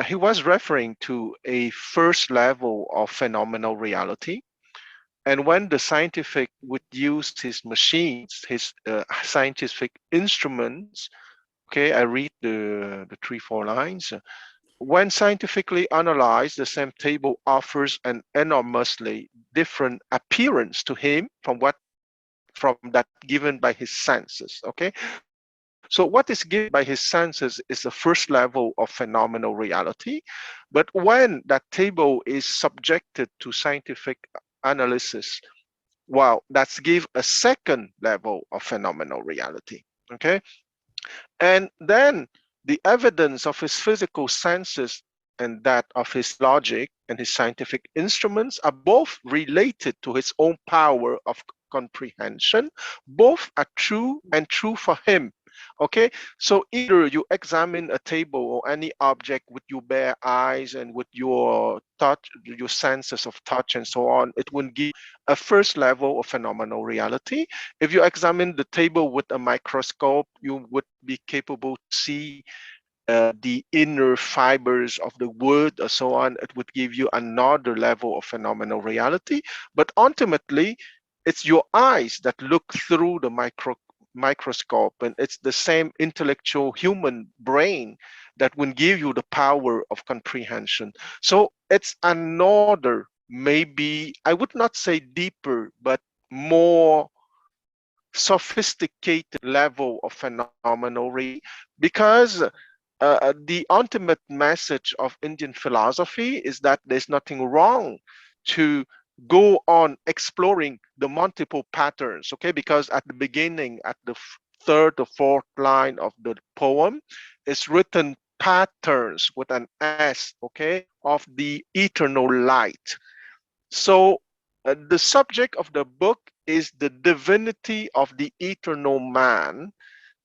he was referring to a first level of phenomenal reality. And when the scientific would use his machines, his scientific instruments, okay, I read the 3-4 lines. When scientifically analyzed, the same table offers an enormously different appearance to him from that given by his senses. Okay, so what is given by his senses is the first level of phenomenal reality, but when that table is subjected to scientific analysis. Wow, that's give a second level of phenomenal reality. Okay, and then the evidence of his physical senses and that of his logic and his scientific instruments are both related to his own power of comprehension. Both are true and true for him. Okay, so either you examine a table or any object with your bare eyes and with your touch, your senses of touch and so on, it will give a first level of phenomenal reality. If you examine the table with a microscope, you would be capable to see the inner fibers of the wood or so on. It would give you another level of phenomenal reality. But ultimately, it's your eyes that look through the microscope, and it's the same intellectual human brain that will give you the power of comprehension. So it's another, maybe I would not say deeper, but more sophisticated level of phenomenal reality, because the ultimate message of Indian philosophy is that there's nothing wrong to go on exploring the multiple patterns, okay? Because at the beginning, at the third or fourth line of the poem, is written patterns with an S, okay, of the eternal light. So the subject of the book is the divinity of the eternal man,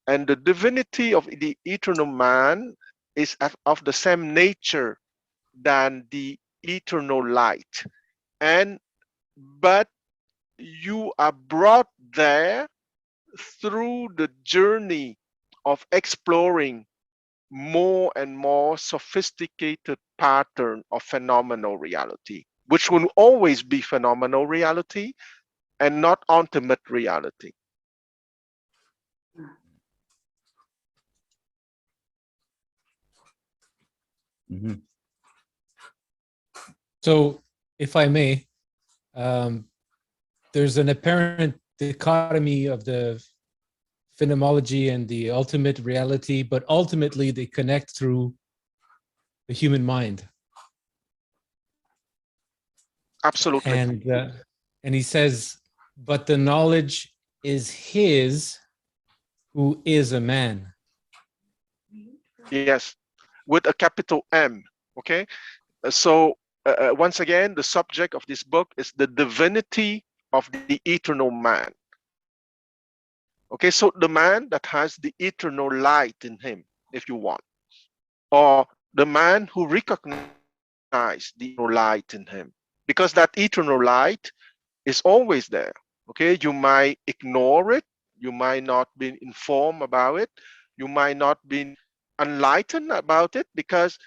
and the divinity of the eternal man is of the same nature than the eternal light. And but you are brought there through the journey of exploring more and more sophisticated pattern of phenomenal reality, which will always be phenomenal reality and not ultimate reality. Mhm. So, if I may, there's an apparent dichotomy of the phenomenology and the ultimate reality, but ultimately they connect through the human mind. Absolutely. And he says, but the knowledge is his who is a man. Yes, with a capital M. Okay, so once again, the subject of this book is the divinity of the eternal man. Okay, so the man that has the eternal light in him, if you want, or the man who recognizes the eternal light in him, because that eternal light is always there. Okay, you might ignore it, you might not be informed about it, you might not be enlightened about it, because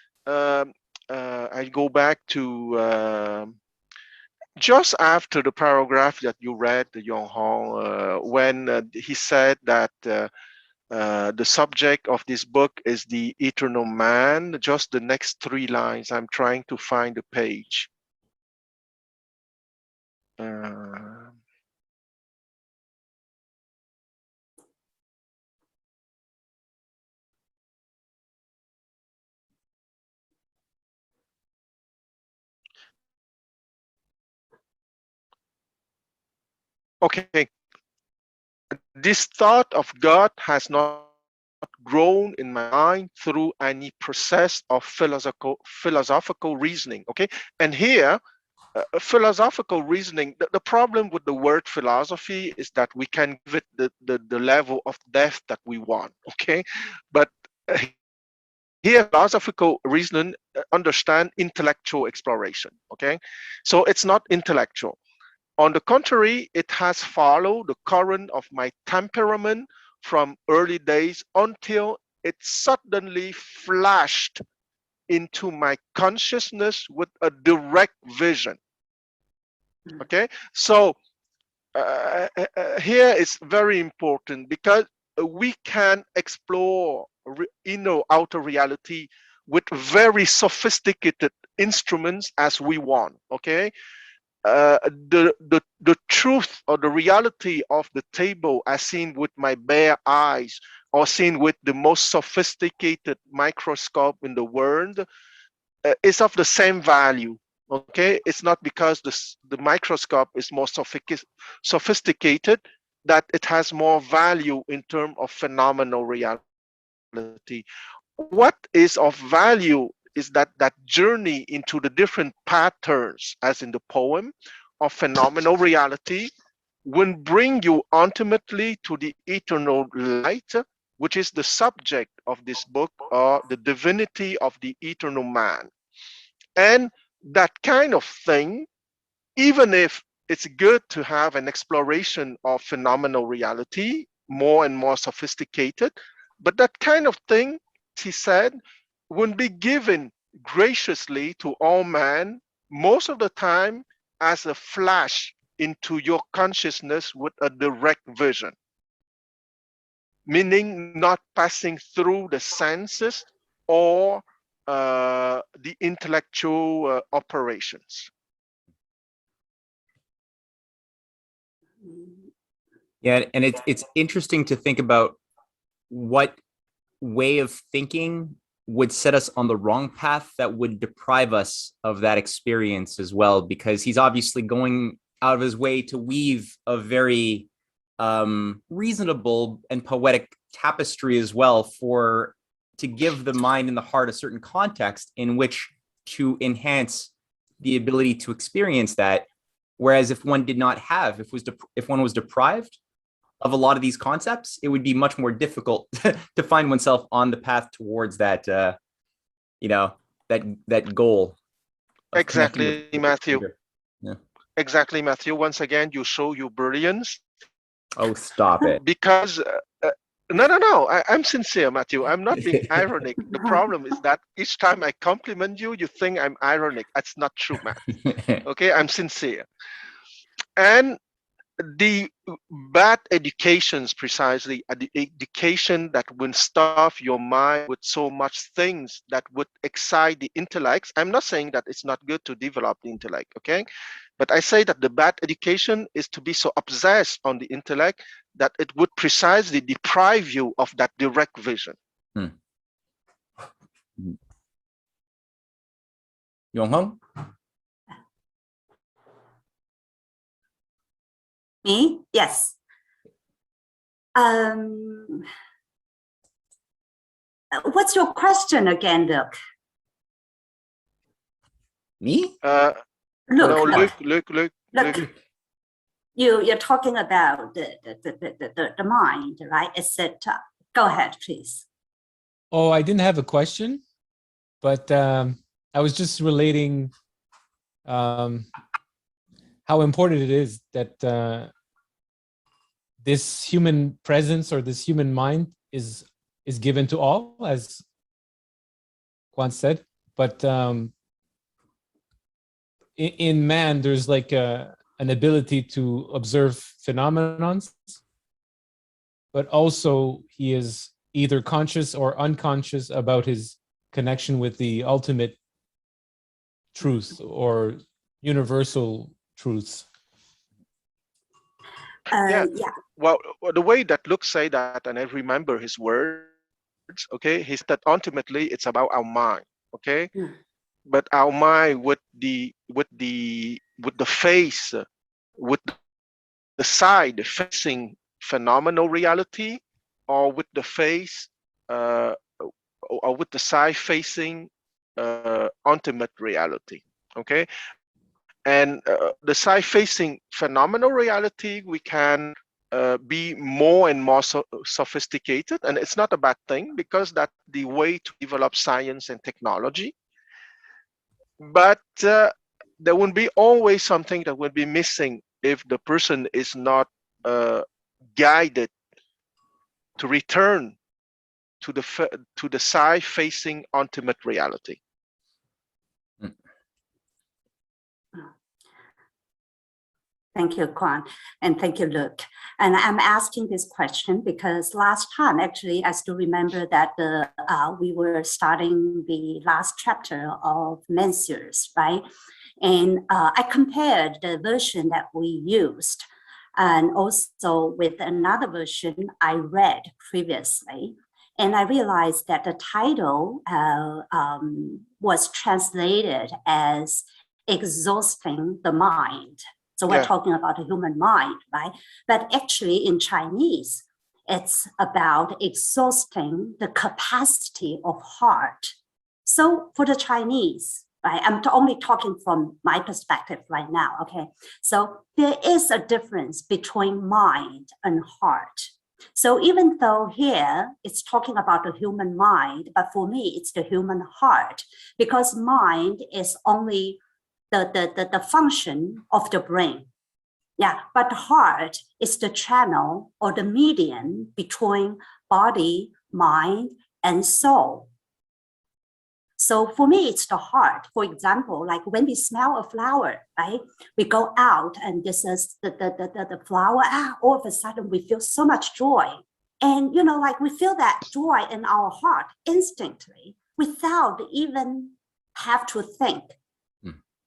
I go back to just after the paragraph that you read, the Yong Hong, when he said that the subject of this book is the eternal man. Just the next 3 lines, I'm trying to find the page. Okay, this thought of God has not grown in my mind through any process of philosophical reasoning. Okay, and here philosophical reasoning, the problem with the word philosophy is that we can give it the level of depth that we want. Okay, but here philosophical reasoning understand intellectual exploration. Okay, so it's not intellectual. On the contrary, it has followed the current of my temperament from early days until it suddenly flashed into my consciousness with a direct vision. Okay, so here is very important, because we can explore outer reality with very sophisticated instruments as we want. Okay, the truth or the reality of the table as seen with my bare eyes or seen with the most sophisticated microscope in the world is of the same value. Okay, it's not because the microscope is more sophisticated that it has more value in terms of phenomenal reality. What is of value is that journey into the different patterns, as in the poem, of phenomenal reality will bring you ultimately to the eternal light, which is the subject of this book, or the divinity of the eternal man. And that kind of thing, even if it's good to have an exploration of phenomenal reality, more and more sophisticated, but that kind of thing, he said, will be given graciously to all man, most of the time as a flash into your consciousness with a direct vision, meaning not passing through the senses or the intellectual operations. Yeah, and it's interesting to think about what way of thinking would set us on the wrong path that would deprive us of that experience as well, because he's obviously going out of his way to weave a very reasonable and poetic tapestry as well, for to give the mind and the heart a certain context in which to enhance the ability to experience that. Whereas if one did not have, if one was deprived of a lot of these concepts, it would be much more difficult to find oneself on the path towards that, that goal. Exactly, Matthew. Yeah. Exactly, Matthew. Once again, you show your brilliance. Oh, stop it. Because, no, I'm sincere, Matthew. I'm not being ironic. The problem is that each time I compliment you, you think I'm ironic. That's not true, Matthew. Okay, I'm sincere. And the bad educations, precisely, the education that will stuff your mind with so much things that would excite the intellects. I'm not saying that it's not good to develop the intellect, okay? But I say that the bad education is to be so obsessed on the intellect that it would precisely deprive you of that direct vision. Yonghong? Me? Yes. What's your question again, Luke? Me? Look. You're talking about the mind, right? Etc. Go ahead, please. Oh, I didn't have a question, but I was just relating how important it is that this human presence or this human mind is given to all, as Quan said. But in man, there's like an ability to observe phenomenons, but also he is either conscious or unconscious about his connection with the ultimate truth or universal truths. Yeah. Well, the way that Luke say that, and I remember his words, okay, he said that ultimately it's about our mind, okay? But our mind with the face, with the side facing phenomenal reality, or with the face, or with the side facing ultimate reality, okay? And the side facing phenomenal reality, we can be more and more sophisticated, and it's not a bad thing because that's the way to develop science and technology. But there will be always something that will be missing if the person is not guided to return to the side facing ultimate reality. Thank you, Quan, and thank you, Luke. And I'm asking this question because last time, actually, I still remember that we were starting the last chapter of Mencius, right? And I compared the version that we used and also with another version I read previously. And I realized that the title was translated as exhausting the mind. So we're Yeah. talking about the human mind, right? But actually in Chinese, it's about exhausting the capacity of heart. So for the Chinese, right, I'm only talking from my perspective right now, okay? So there is a difference between mind and heart. So even though here it's talking about the human mind, but for me, it's the human heart, because mind is only the function of the brain. Yeah, but the heart is the channel or the medium between body, mind, and soul. So for me, it's the heart. For example, like when we smell a flower, right? We go out and this is the flower, all of a sudden we feel so much joy. And, you know, like we feel that joy in our heart instantly without even have to think.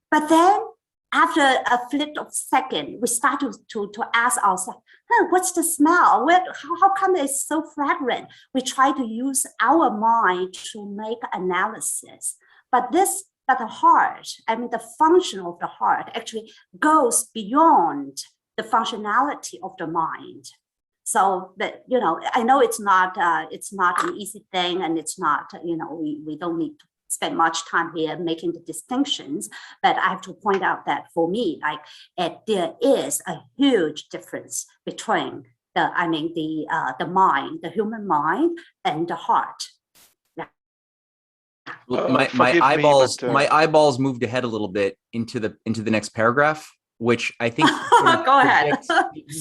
But then after a flip of second, we start to ask ourselves, what's the smell? How come it's so fragrant? We try to use our mind to make analysis. But the heart, I mean, the function of the heart actually goes beyond the functionality of the mind. So that, you know, I know it's not an easy thing, and it's not, you know, we don't need to spend much time here making the distinctions, but I have to point out that for me, like there is a huge difference between the mind, the human mind, and the heart. Yeah. My Forgive me, eyeballs but, my eyeballs moved ahead a little bit into the next paragraph, which I think Go ahead.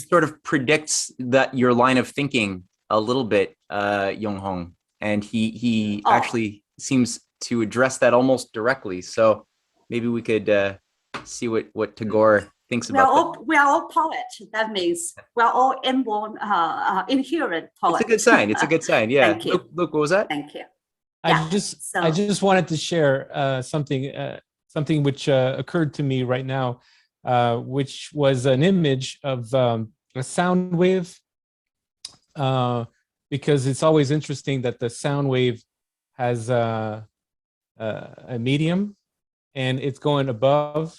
sort of predicts that your line of thinking a little bit, Yong Hong, and he actually seems to address that almost directly. So maybe we could see what Tagore thinks about that. We are all poets. That means we are all inborn, inherent poets. It's a good sign. It's a good sign. Yeah. Thank you. Luke, what was that? Thank you. I just wanted to share something which occurred to me right now, which was an image of a sound wave, because it's always interesting that the sound wave has a medium, and it's going above,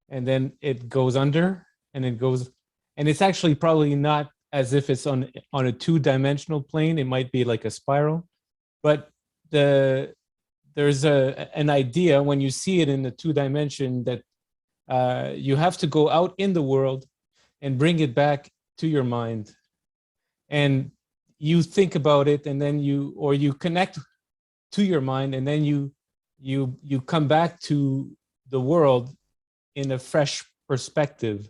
and then it goes under, and it goes, and it's actually probably not as if it's on a two-dimensional plane. It might be like a spiral, but there's an idea when you see it in the two-dimension that you have to go out in the world and bring it back to your mind, and you think about it, and then you connect to your mind, and then you come back to the world in a fresh perspective,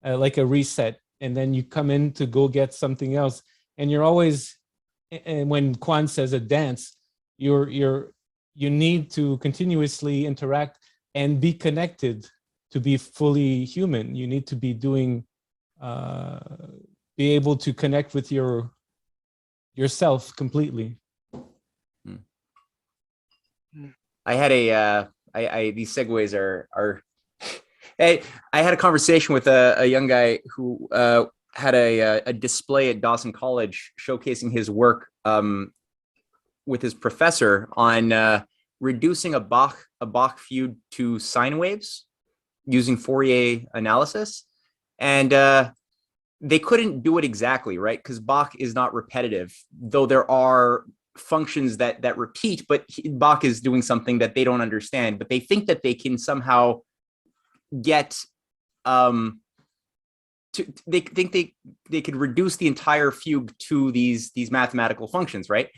like a reset, and then you come in to go get something else. And you're always, and when Kwan says a dance, you need to continuously interact and be connected to be fully human. You need to be be able to connect with yourself completely. I had these segues are hey, I had a conversation with a young guy who had a display at Dawson College showcasing his work with his professor on reducing a Bach fugue to sine waves using Fourier analysis. And they couldn't do it exactly, right? Because Bach is not repetitive, though there are functions that repeat, but Bach is doing something that they don't understand, but they think that they can somehow get they think they could reduce the entire fugue to these mathematical functions, right?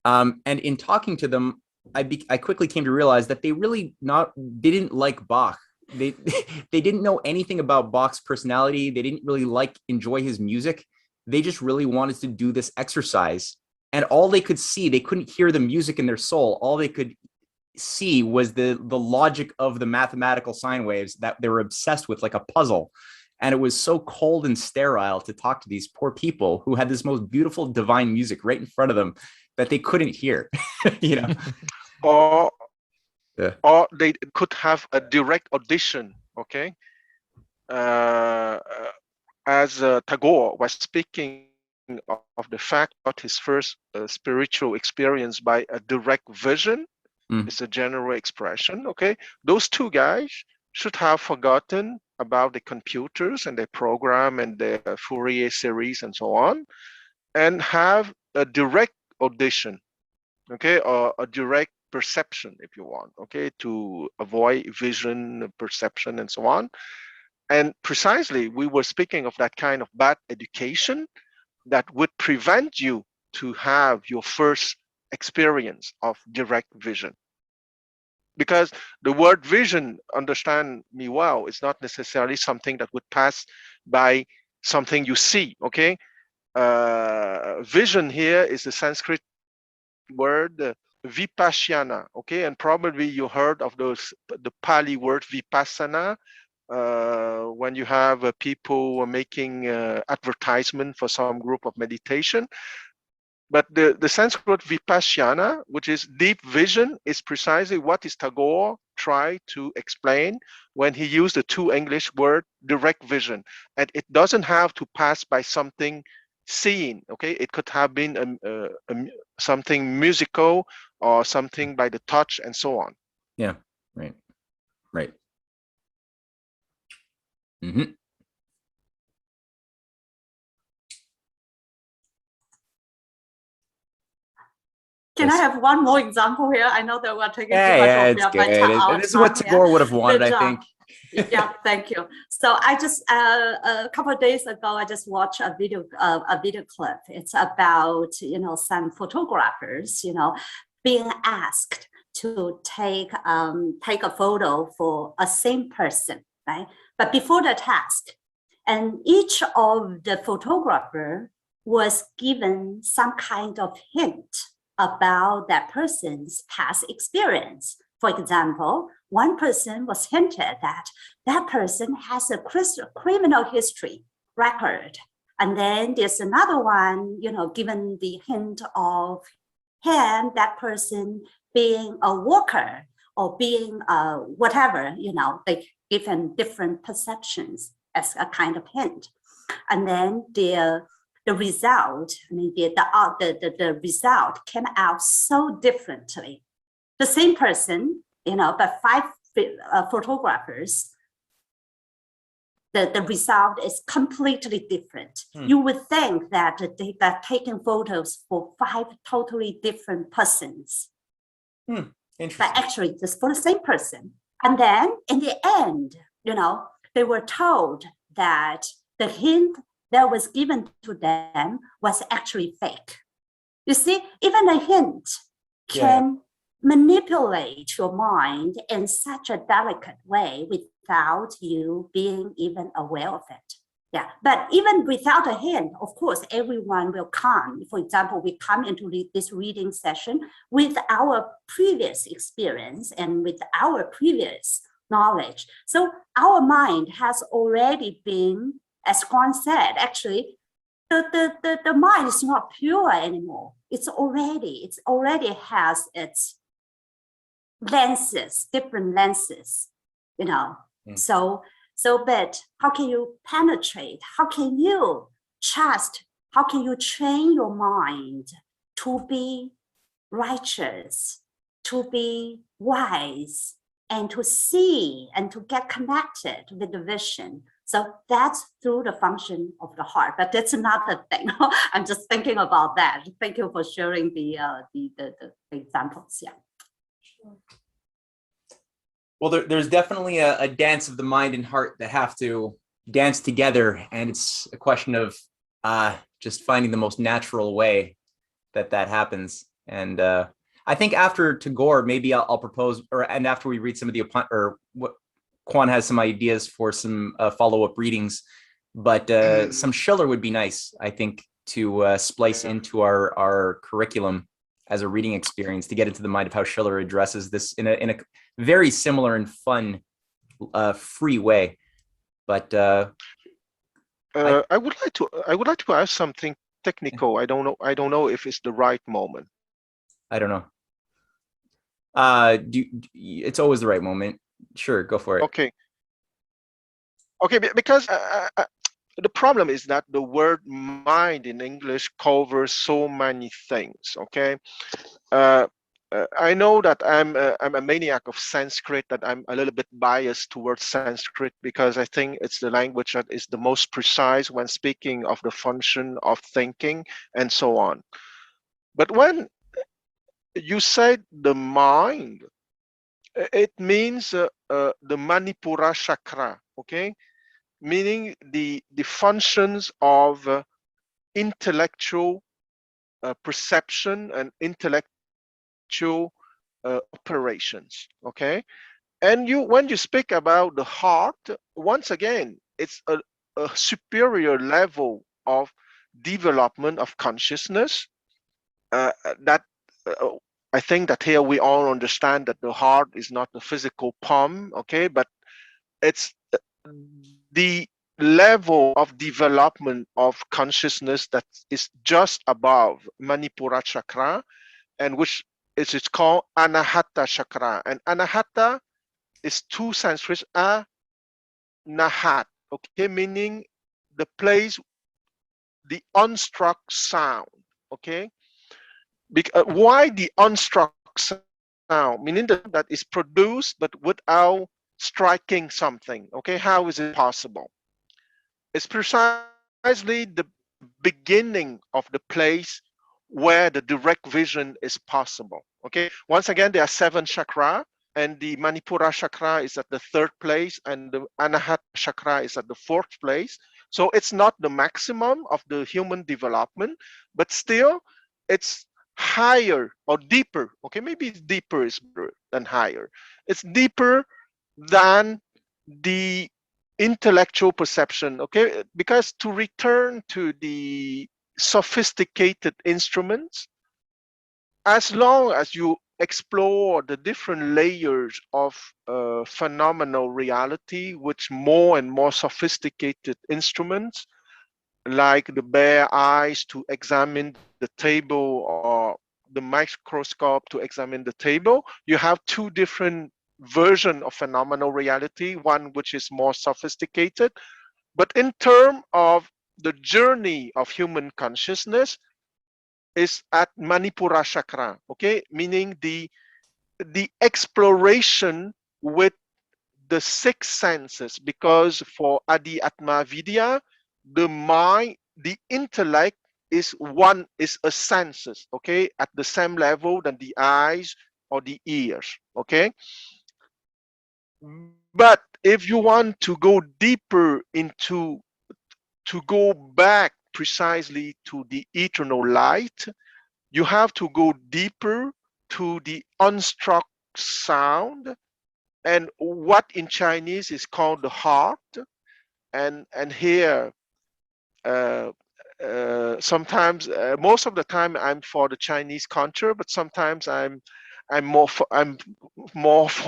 And in talking to them, I quickly came to realize that they really didn't like Bach. They didn't know anything about Bach's personality. They didn't really enjoy his music. They just really wanted to do this exercise. And all they could see, they couldn't hear the music in their soul. All they could see was the logic of the mathematical sine waves that they were obsessed with, like a puzzle. And it was so cold and sterile to talk to these poor people who had this most beautiful divine music right in front of them that they couldn't hear, you know. Or they could have a direct audition, okay? As Tagore was speaking of the fact that his first spiritual experience by a direct vision, it's a general expression, okay? Those two guys should have forgotten about the computers and their program and their Fourier series and so on, and have a direct audition, okay, or a direct perception, if you want, okay, to avoid vision, perception, and so on. And precisely, we were speaking of that kind of bad education that would prevent you to have your first experience of direct vision. Because the word vision, understand me well, is not necessarily something that would pass by something you see, okay? Vision here is the Sanskrit word vipassana, okay? And probably you heard of the Pali word vipassana, when you have people making advertisement for some group of meditation. But the Sanskrit vipassana, which is deep vision, is precisely what is Tagore tried to explain when he used the two English word direct vision. And it doesn't have to pass by something seen, okay? It could have been something musical or something by the touch and so on. Yeah, right, right. Mm-hmm. Can I have one more example here? I know that we're taking too much of It's my time. good. This is what Tagore would have wanted, I think. Yeah, thank you. So I just a couple of days ago, I just watched a video clip. It's about some photographers being asked to take a photo for a same person, right? But before the task, and each of the photographer was given some kind of hint about that person's past experience. For example, one person was hinted that that person has a criminal history record. And then there's another one, given the hint of him, that person being a worker or being whatever, they given different perceptions as a kind of hint. And then the result, the result came out so differently. The same person, but 5 photographers, the result is completely different. You would think that they are taking photos for 5 totally different persons. Interesting. But actually, just for the same person. And then in the end, they were told that the hint that was given to them was actually fake. You see, even a hint can manipulate your mind in such a delicate way without you being even aware of it. Yeah, but even without a hint, of course, everyone will come. For example, we come into this reading session with our previous experience and with our previous knowledge. So our mind has already been, as Quan said, actually, the mind is not pure anymore. It already has its lenses, different lenses, So, but how can you penetrate? How can you trust? How can you train your mind to be righteous, to be wise, and to see and to get connected with the vision? So that's through the function of the heart, but that's another thing. I'm just thinking about that. Thank you for sharing the examples. Yeah. Sure. Well, there's definitely a dance of the mind and heart that have to dance together, and it's a question of just finding the most natural way that happens. And I think after Tagore, maybe I'll propose, and after we read some of what Quan has some ideas for some follow-up readings, but some Schiller would be nice, I think, to splice into our curriculum as a reading experience, to get into the mind of how Schiller addresses this in a very similar and fun, free way. But I would like to ask something technical. I don't know if it's the right moment. I don't know. It's always the right moment. Sure, go for it. Okay, because the problem is that the word mind in English covers so many things. Okay, I know that I'm a maniac of Sanskrit, that I'm a little bit biased towards Sanskrit because I think it's the language that is the most precise when speaking of the function of thinking and so on. But when you said the mind, it means the Manipura chakra, okay? Meaning the functions of intellectual perception and intellectual operations, okay? And when you speak about the heart, once again, it's a superior level of development of consciousness that I think that here we all understand that the heart is not the physical palm, okay, but it's the level of development of consciousness that is just above Manipura chakra, and which is it's called Anahata chakra. And Anahata is two Sanskrit, Anahat, okay, meaning the place, the unstruck sound, okay. Why the unstruck sound? Meaning that is produced but without striking something, okay. How is it possible? It's precisely the beginning of the place where the direct vision is possible, okay. Once again, there are 7 chakra, and the Manipura chakra is at the 3rd place, and the Anahata chakra is at the 4th place. So it's not the maximum of the human development, but still it's higher or deeper, okay. Maybe deeper is better than higher. It's deeper than the intellectual perception, okay. Because to return to the sophisticated instruments, as long as you explore the different layers of phenomenal reality, which more and more sophisticated instruments like the bare eyes to examine the table or the microscope to examine the table, you have 2 different versions of phenomenal reality, one which is more sophisticated. But in terms of the journey of human consciousness, is at Manipura chakra, okay, meaning the exploration with the 6 senses, because for Adi Atma Vidya, the mind, the intellect is a senses, okay, at the same level than the eyes or the ears, okay. But if you want to go deeper into, to go back precisely to the eternal light, you have to go deeper to the unstruck sound, and what in Chinese is called the heart. And here sometimes most of the time I'm for the Chinese culture, but sometimes I'm more for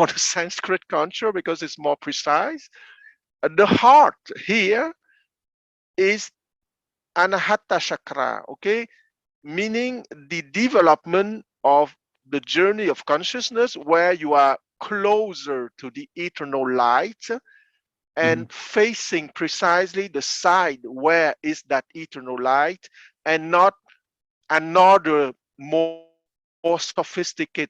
the Sanskrit culture because it's more precise. The heart here is Anahata chakra, okay, meaning the development of the journey of consciousness where you are closer to the eternal light and facing precisely the side where is that eternal light, and not another more sophisticated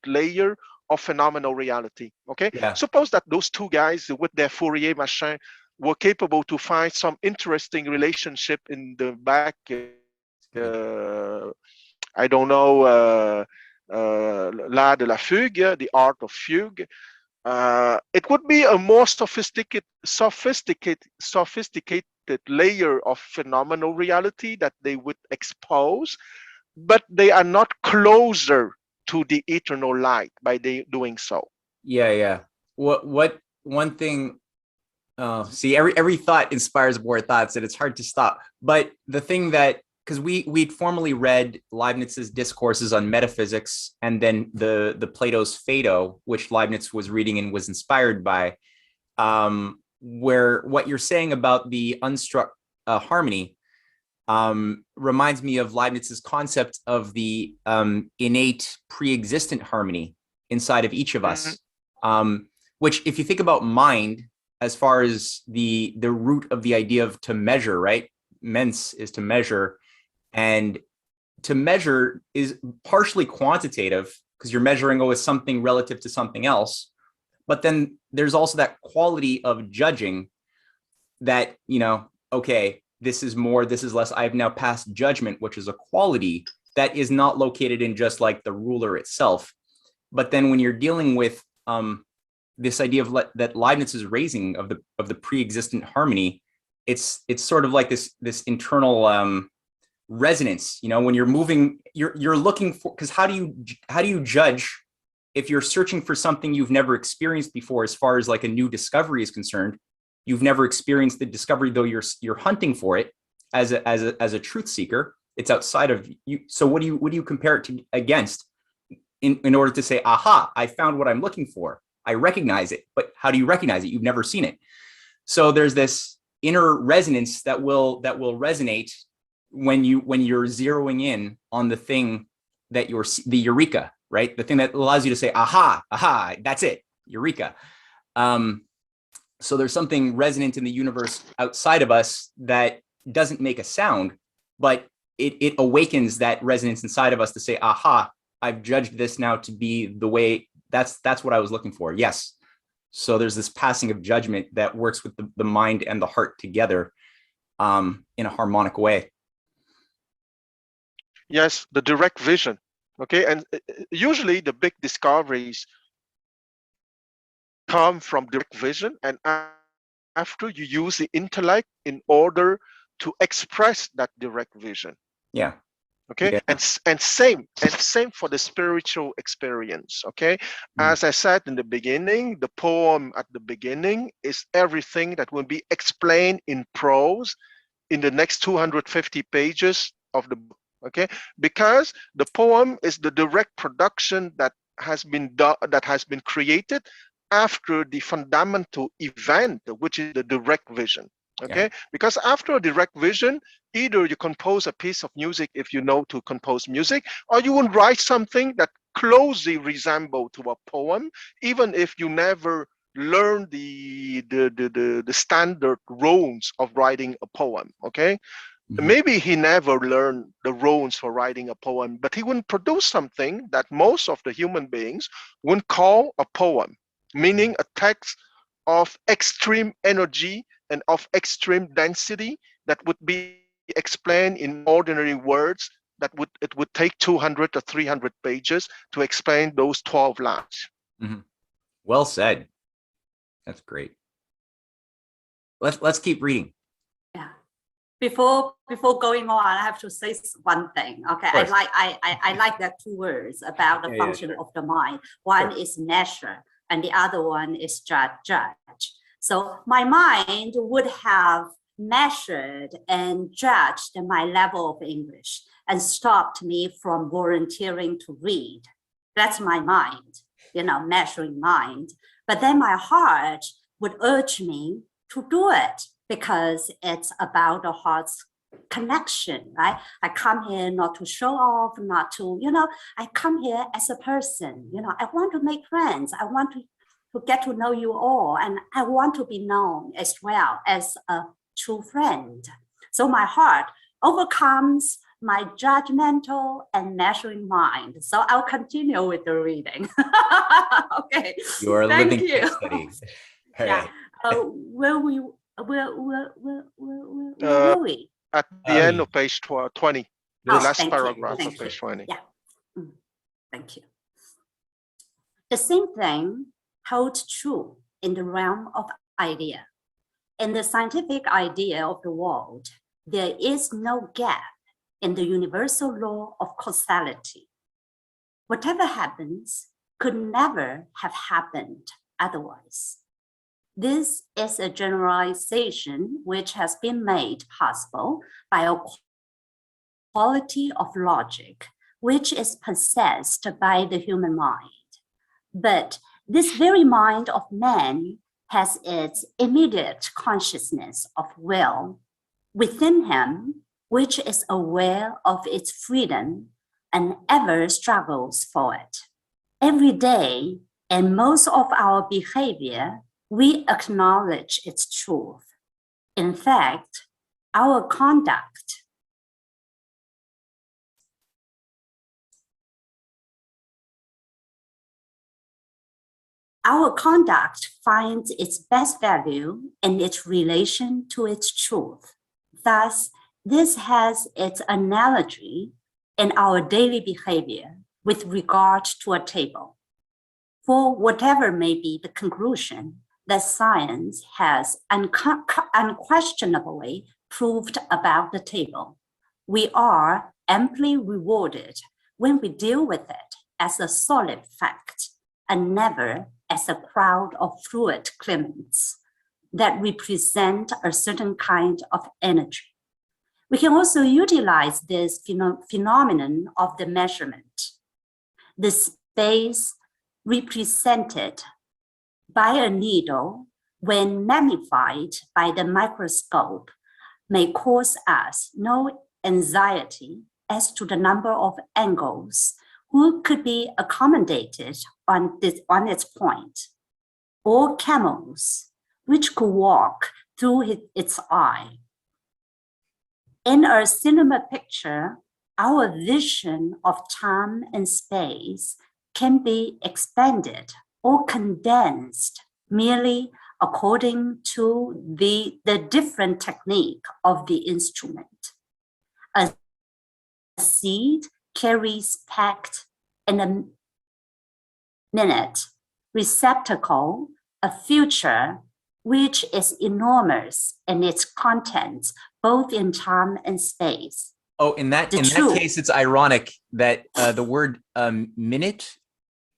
layer of phenomenal reality, okay. Yeah. Suppose that those 2 guys with their Fourier machine were capable to find some interesting relationship in the back, I don't know, l'art de la fugue, the art of fugue. It would be a more sophisticated layer of phenomenal reality that they would expose, but they are not closer to the eternal light by doing so. Yeah. What one thing, see, every thought inspires more thoughts, and it's hard to stop. But the thing that, because we'd formerly read Leibniz's discourses on metaphysics, and then the Plato's Phaedo, which Leibniz was reading and was inspired by, where what you're saying about the unstruck harmony reminds me of Leibniz's concept of the innate pre-existent harmony inside of each of us, which, if you think about mind as far as the root of the idea of to measure, right? Mens is to measure, and to measure is partially quantitative because you're measuring, oh, is something relative to something else. But then there's also that quality of judging that, you know, okay, this is more, this is less. I've now passed judgment, which is a quality that is not located in just like the ruler itself. But then when you're dealing with this idea of that Leibniz is raising of the pre-existent harmony, it's sort of like this internal resonance. You know, when you're moving, you're looking for, because how do you judge if you're searching for something you've never experienced before, as far as like a new discovery is concerned? You've never experienced the discovery, though you're hunting for it as a truth seeker. It's outside of you. So what do you compare it to against in order to say, aha, I found what I'm looking for. I recognize it. But how do you recognize it? You've never seen it. So there's this inner resonance that will resonate when you're zeroing in on the thing that the eureka, right? The thing that allows you to say, aha, that's it, eureka. So there's something resonant in the universe outside of us that doesn't make a sound, but it awakens that resonance inside of us to say, aha, I've judged this now to be the way, that's what I was looking for. Yes. So there's this passing of judgment that works with the mind and the heart together in a harmonic way. Yes, the direct vision. Okay, and usually the big discoveries come from direct vision, and after you use the intellect in order to express that direct vision. Yeah. Okay, yeah. and same for the spiritual experience. Okay, as I said in the beginning, the poem at the beginning is everything that will be explained in prose in the next 250 pages of the book. Okay, because the poem is the direct production that has been done, that has been created after the fundamental event, which is the direct vision. Okay, because after a direct vision, either you compose a piece of music if you know to compose music, or you will write something that closely resembles to a poem, even if you never learn the standard rules of writing a poem. Okay, maybe he never learned the rules for writing a poem, but he would produce something that most of the human beings would call a poem, meaning a text of extreme energy and of extreme density that would be explained in ordinary words that it would take 200 or 300 pages to explain those 12 lines. Well said. That's great. Let's keep reading. Yeah. Before going on, I have to say one thing. Okay, I like that two words about the function of the mind. One is measure, and the other one is judge. So my mind would have measured and judged my level of English and stopped me from volunteering to read. That's my mind, you know, measuring mind. But then my heart would urge me to do it because it's about the heart's connection, right? I come here not to show off, not to, you know, I come here as a person, you know, I want to make friends. I want to get to know you all. And I want to be known as well as a true friend. So my heart overcomes my judgmental and measuring mind. So I'll continue with the reading. Okay. You are Thank living you. study. Yeah. Where were we? At the end of page 20, the last paragraph of page 20. Yeah. Thank you. The same thing holds true in the realm of idea. In the scientific idea of the world, there is no gap in the universal law of causality. Whatever happens could never have happened otherwise. This is a generalization which has been made possible by a quality of logic which is possessed by the human mind. But this very mind of man has its immediate consciousness of will within him, which is aware of its freedom and ever struggles for it. Every day, in most of our behavior, we acknowledge its truth. In fact, our conduct Our conduct finds its best value in its relation to its truth. Thus, this has its analogy in our daily behavior with regard to a table. For whatever may be the conclusion that science has unquestionably proved about the table, we are amply rewarded when we deal with it as a solid fact and never as a crowd of fluid claimants that represent a certain kind of energy. We can also utilize this phenomenon of the measurement. The space represented by a needle, when magnified by the microscope, may cause us no anxiety as to the number of angles who could be accommodated on its point, or camels which could walk through its eye. In a cinema picture, our vision of time and space can be expanded or condensed merely according to the different technique of the instrument. A seed carries packed in a minute receptacle a future which is enormous in its contents, both in time and space. Oh, in that case, it's ironic that the word minute,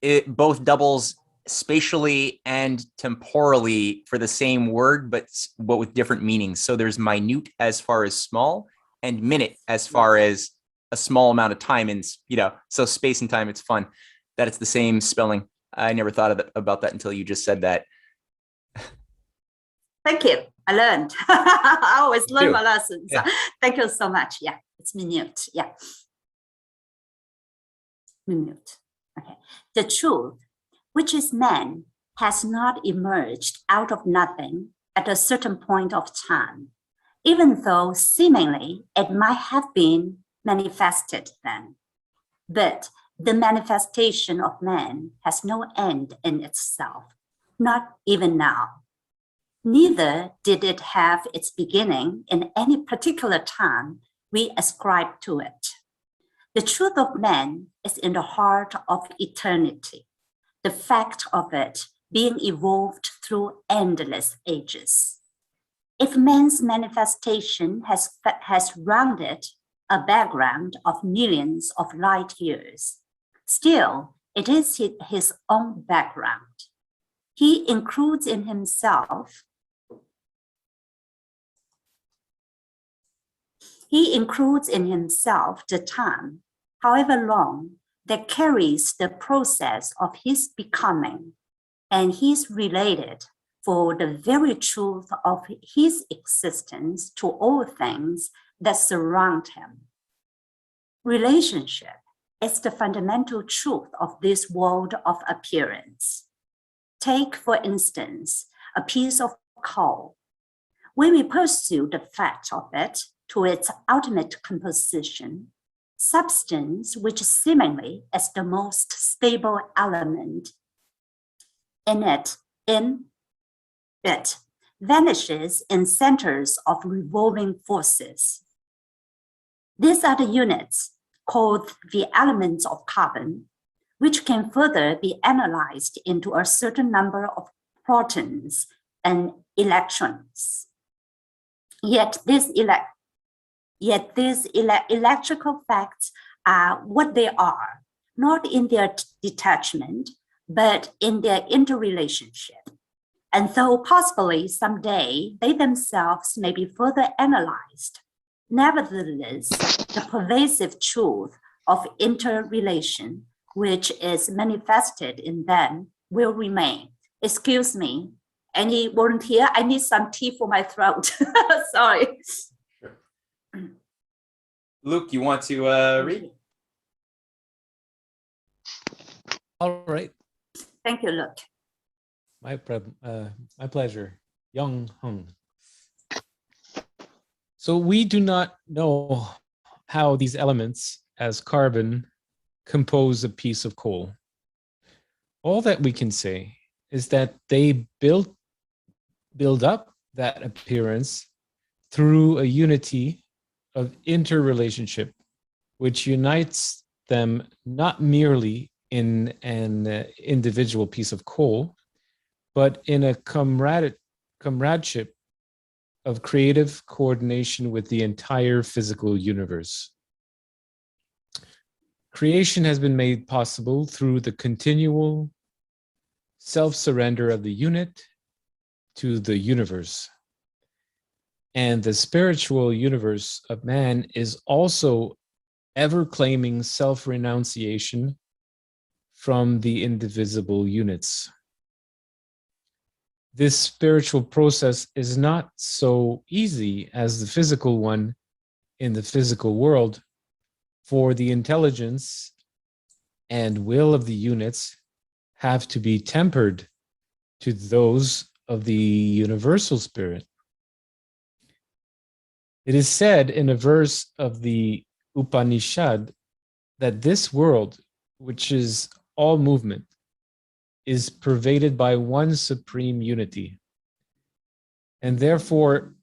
it both doubles spatially and temporally for the same word, but with different meanings. So there's minute as far as small, and minute as far as a small amount of time. And so space and time. It's fun that it's the same spelling. I never thought about that until you just said that. Thank you. I learned. I always learn my lessons. Yeah. Thank you so much. Yeah, it's minute. Yeah. Minute. Okay. The truth, which is man, has not emerged out of nothing at a certain point of time, even though seemingly it might have been manifested then. But the manifestation of man has no end in itself, not even now. Neither did it have its beginning in any particular time we ascribe to it. The truth of man is in the heart of eternity, the fact of it being evolved through endless ages. If man's manifestation has rounded a background of millions of light years, still it is his own background. He includes in himself the time, however long, that carries the process of his becoming, and he's related for the very truth of his existence to all things that surround him. Relationship is the fundamental truth of this world of appearance. Take, for instance, a piece of coal. When we pursue the fact of it to its ultimate composition, substance, which seemingly is the most stable element in it, vanishes in centers of revolving forces. These are the units called the elements of carbon, which can further be analyzed into a certain number of protons and electrons. Yet these electrical facts are what they are, not in their detachment, but in their interrelationship. And though possibly someday they themselves may be further analyzed, nevertheless, the pervasive truth of interrelation, which is manifested in them, will remain. Excuse me, any volunteer? I need some tea for my throat. Sorry. Luke, you want to read? All right. Thank you, Luke. My pleasure. Young Hung. So we do not know how these elements, as carbon, compose a piece of coal. All that we can say is that they build up that appearance through a unity of interrelationship, which unites them not merely in an individual piece of coal, but in a comradeship of creative coordination with the entire physical universe. Creation has been made possible through the continual self-surrender of the unit to the universe. And the spiritual universe of man is also ever claiming self-renunciation from the indivisible units. This spiritual process is not so easy as the physical one in the physical world, for the intelligence and will of the units have to be tempered to those of the universal spirit. It is said in a verse of the Upanishad that this world, which is all movement, is pervaded by one supreme unity. And therefore,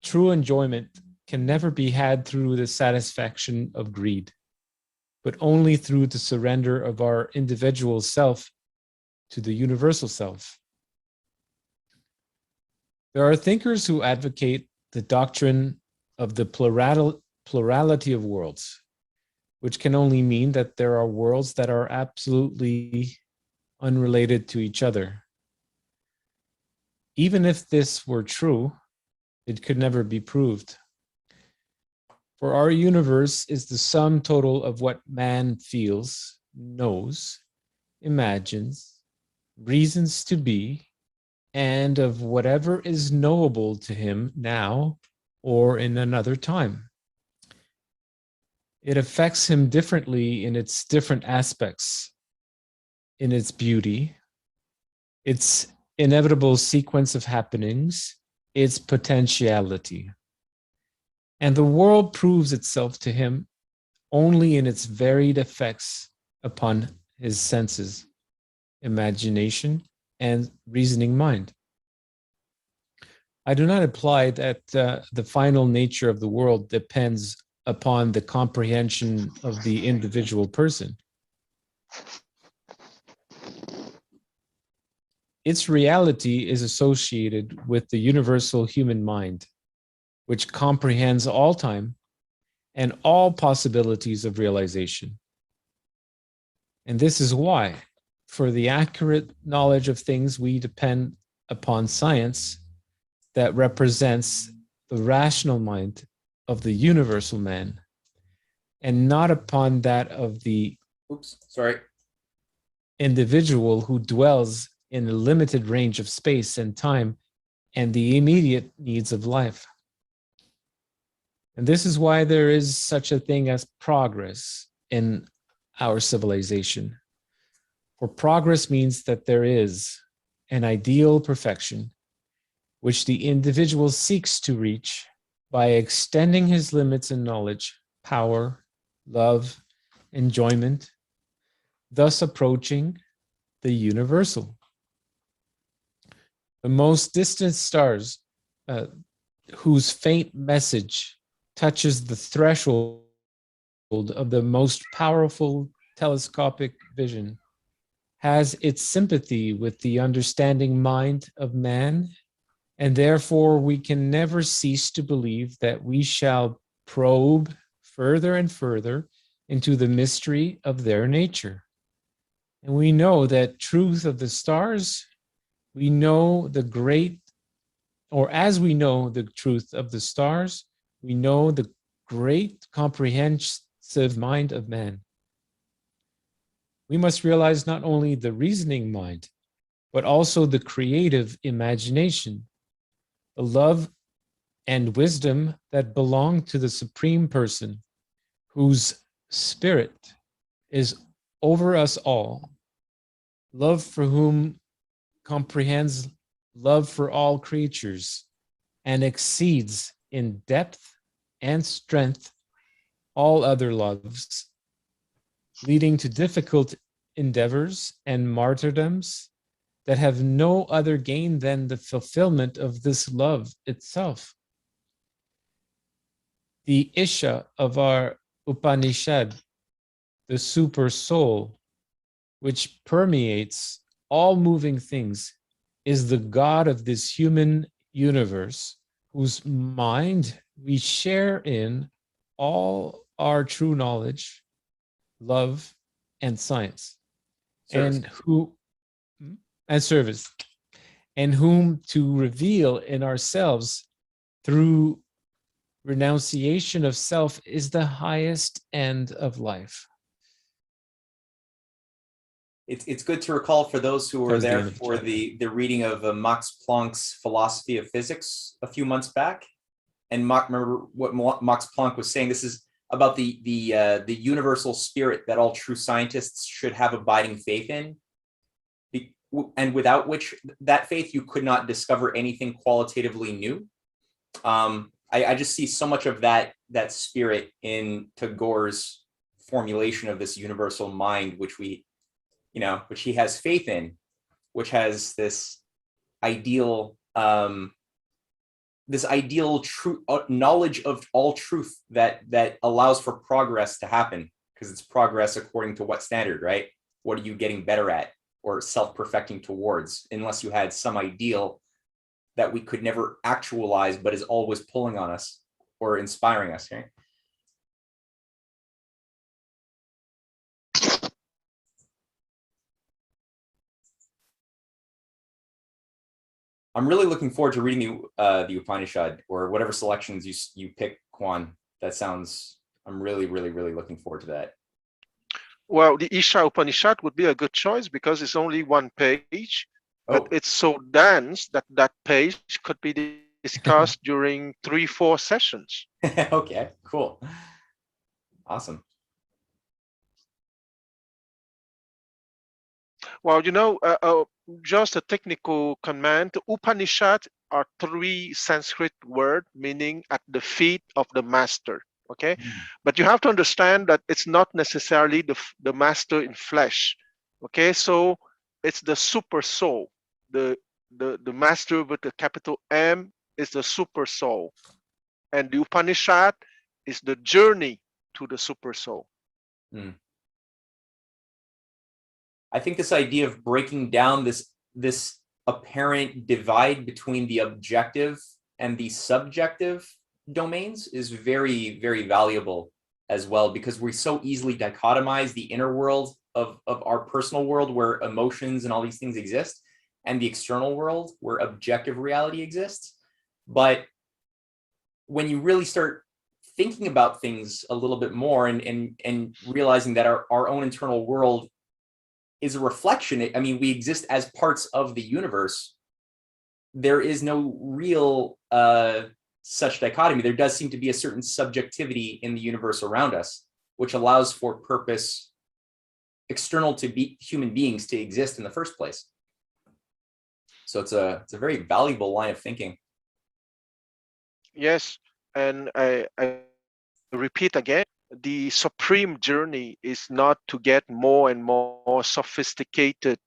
true enjoyment can never be had through the satisfaction of greed, but only through the surrender of our individual self to the universal self. There are thinkers who advocate the doctrine of the plurality of worlds, which can only mean that there are worlds that are absolutely unrelated to each other. Even if this were true, it could never be proved. For our universe is the sum total of what man feels, knows, imagines, reasons to be, and of whatever is knowable to him now or in another time. It affects him differently in its different aspects, in its beauty, its inevitable sequence of happenings, its potentiality. And the world proves itself to him only in its varied effects upon his senses, imagination, and reasoning mind. I do not imply that the final nature of the world depends upon the comprehension of the individual person. Its reality is associated with the universal human mind, which comprehends all time and all possibilities of realization. And this is why, for the accurate knowledge of things, we depend upon science that represents the rational mind of the universal man, and not upon that of the individual who dwells in a limited range of space and time and the immediate needs of life. And this is why there is such a thing as progress in our civilization. For progress means that there is an ideal perfection which the individual seeks to reach by extending his limits in knowledge, power, love, enjoyment, thus approaching the universal. The most distant stars, whose faint message touches the threshold of the most powerful telescopic vision, has its sympathy with the understanding mind of man, and therefore we can never cease to believe that we shall probe further and further into the mystery of their nature. And we know that truth of the stars, we know the great, or as we know the truth of the stars, we know the great comprehensive mind of man. We must realize not only the reasoning mind, but also the creative imagination, the love and wisdom that belong to the Supreme Person, whose spirit is over us all, love for whom comprehends love for all creatures and exceeds in depth and strength all other loves, leading to difficult endeavors and martyrdoms that have no other gain than the fulfillment of this love itself. The Isha of our Upanishad, the super soul, which permeates all moving things, is the God of this human universe, whose mind we share in all our true knowledge, love, and science, Service. and service, and whom to reveal in ourselves through renunciation of self is the highest end of life. It's good to recall for those who were Towards the there end of the for chapter. the reading of Max Planck's philosophy of physics a few months back. And remember what Max Planck was saying. This is about the universal spirit that all true scientists should have abiding faith in, and without which that faith you could not discover anything qualitatively new. I just see so much of that spirit in Tagore's formulation of this universal mind, which he has faith in, which has this ideal knowledge of all truth that allows for progress to happen, because it's progress according to what standard, right? What are you getting better at or self-perfecting towards, unless you had some ideal that we could never actualize but is always pulling on us or inspiring us, right? I'm really looking forward to reading the Upanishad, or whatever selections you pick, Kwan. I'm really, really, really looking forward to that. Well, the Isha Upanishad would be a good choice because it's only one page, but it's so dense that that page could be discussed during 3-4 sessions. Okay, cool. Awesome. Well, just a technical comment. Upanishad are 3 Sanskrit words meaning at the feet of the master. Okay, but you have to understand that it's not necessarily the master in flesh. Okay, so it's the super soul. The master with the capital M is the super soul, and the Upanishad is the journey to the super soul. I think this idea of breaking down this apparent divide between the objective and the subjective domains is very, very valuable as well, because we so easily dichotomize the inner world of our personal world, where emotions and all these things exist, and the external world where objective reality exists. But when you really start thinking about things a little bit more and realizing that our own internal world is a reflection, I mean, we exist as parts of the universe, there is no real such dichotomy. There does seem to be a certain subjectivity in the universe around us, which allows for purpose external to human beings to exist in the first place. So it's a very valuable line of thinking. Yes, and I repeat again, the supreme journey is not to get more and more sophisticated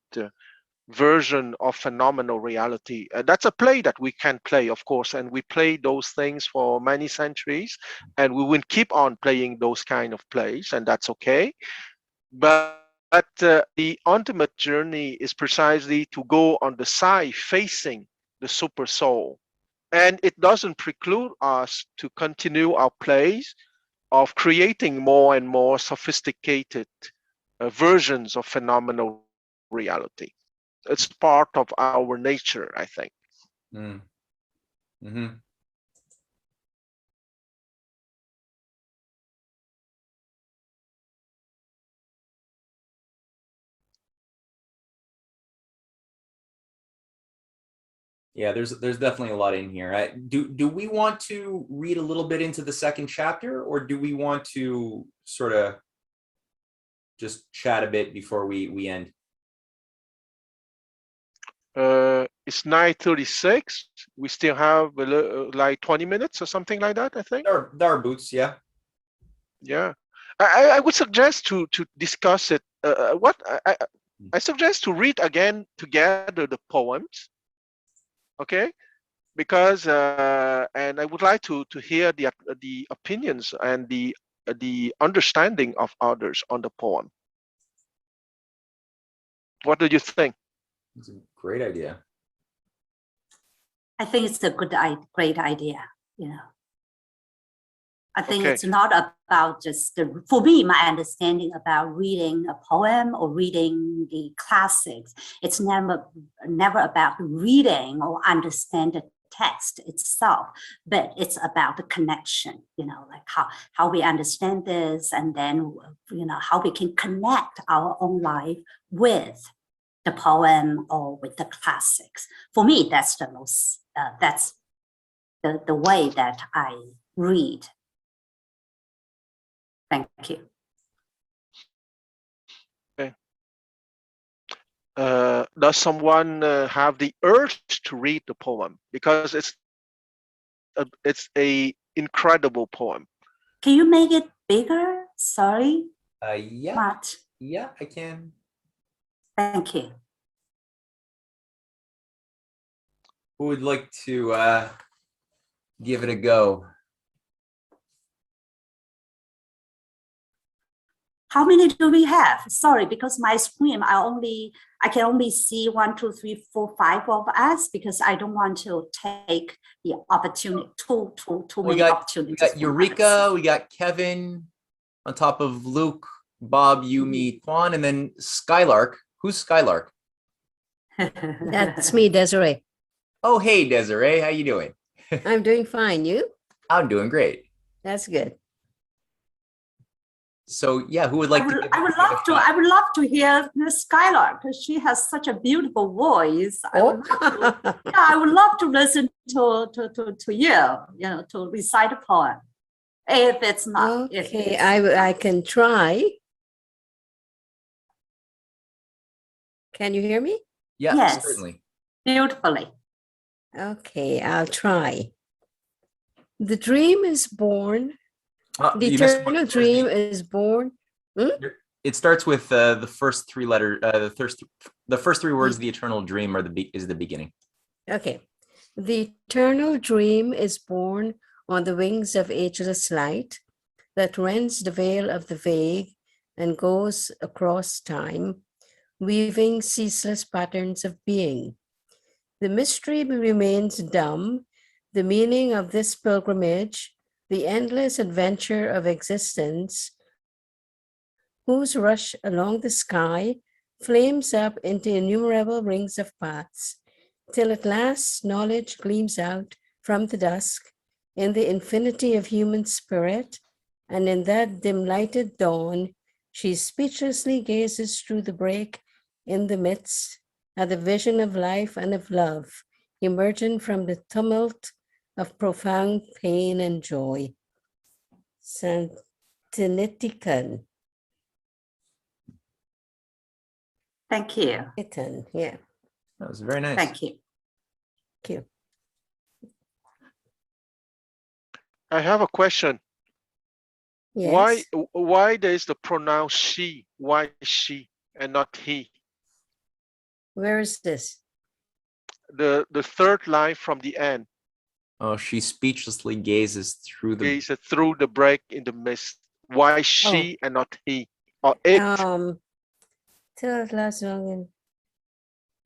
version of phenomenal reality. That's a play that we can play, of course, and we play those things for many centuries, and we will keep on playing those kind of plays, and that's okay. But the ultimate journey is precisely to go on the side facing the super soul. And it doesn't preclude us to continue our plays of creating more and more sophisticated versions of phenomenal reality. It's part of our nature, I think. Yeah, there's definitely a lot in here. Do we want to read a little bit into the second chapter, or do we want to sort of just chat a bit before we end? It's 9:36. We still have like 20 minutes or something like that, I think. There are boots, yeah. Yeah, I would suggest to discuss it. I suggest to read again together the poems, okay? Because and I would like to hear the opinions and the understanding of others on the poem. What do you think? It's a great idea. I think it's a great idea, you know. I think Okay. it's not about just for me, my understanding about reading a poem or reading the classics, it's never about reading or understand the text itself, but it's about the connection, you know, like how we understand this, and then, you know, how we can connect our own life with the poem or with the classics. For me, that's the most, that's the way that I read. Thank you. Okay. Does someone have the urge to read the poem? Because it's a incredible poem. Can you make it bigger? Sorry, Yeah, Matt. yeah, I can. Thank you. Who would like to give it a go? How many do we have? Sorry, because my screen, I can only see 1, 2, 3, 4, 5 of us, because I don't want to take the opportunity, too many opportunities. We got Eureka, we got Kevin on top of Luke, Bob, Yumi, Kwan, and then Skylark. Who's Skylark? That's me, Desiree. Oh, hey, Desiree, how you doing? I'm doing fine. You? I'm doing great. That's good. So yeah, who would like to? I would love to hear Miss Skylark, because she has such a beautiful voice. I would love to listen to you, you know, to recite a poem. If it's not, Okay, I can try. Can you hear me? Yeah, Yes. certainly. Beautifully. Okay, I'll try. The dream is born. The You missed one. eternal dream is born. It starts with the first three letters. The first three words of the eternal dream is the beginning. Okay. The eternal dream is born on the wings of ageless light that rends the veil of the vague and goes across time, weaving ceaseless patterns of being. The mystery remains dumb, the meaning of this pilgrimage, the endless adventure of existence, whose rush along the sky flames up into innumerable rings of paths, till at last knowledge gleams out from the dusk in the infinity of human spirit, and in that dim-lighted dawn, she speechlessly gazes through the break in the midst at the vision of life and of love, emergent from the tumult of profound pain and joy. Santinitikan. Thank you. Yeah. That was very nice. Thank you. Thank you. I have a question. Yes. Why there is the pronoun she? Why she and not he? Where is this? The third line from the end. Oh, she speechlessly gazes through the. Is through the break in the mist. Why she and not he or it? Till at last longing.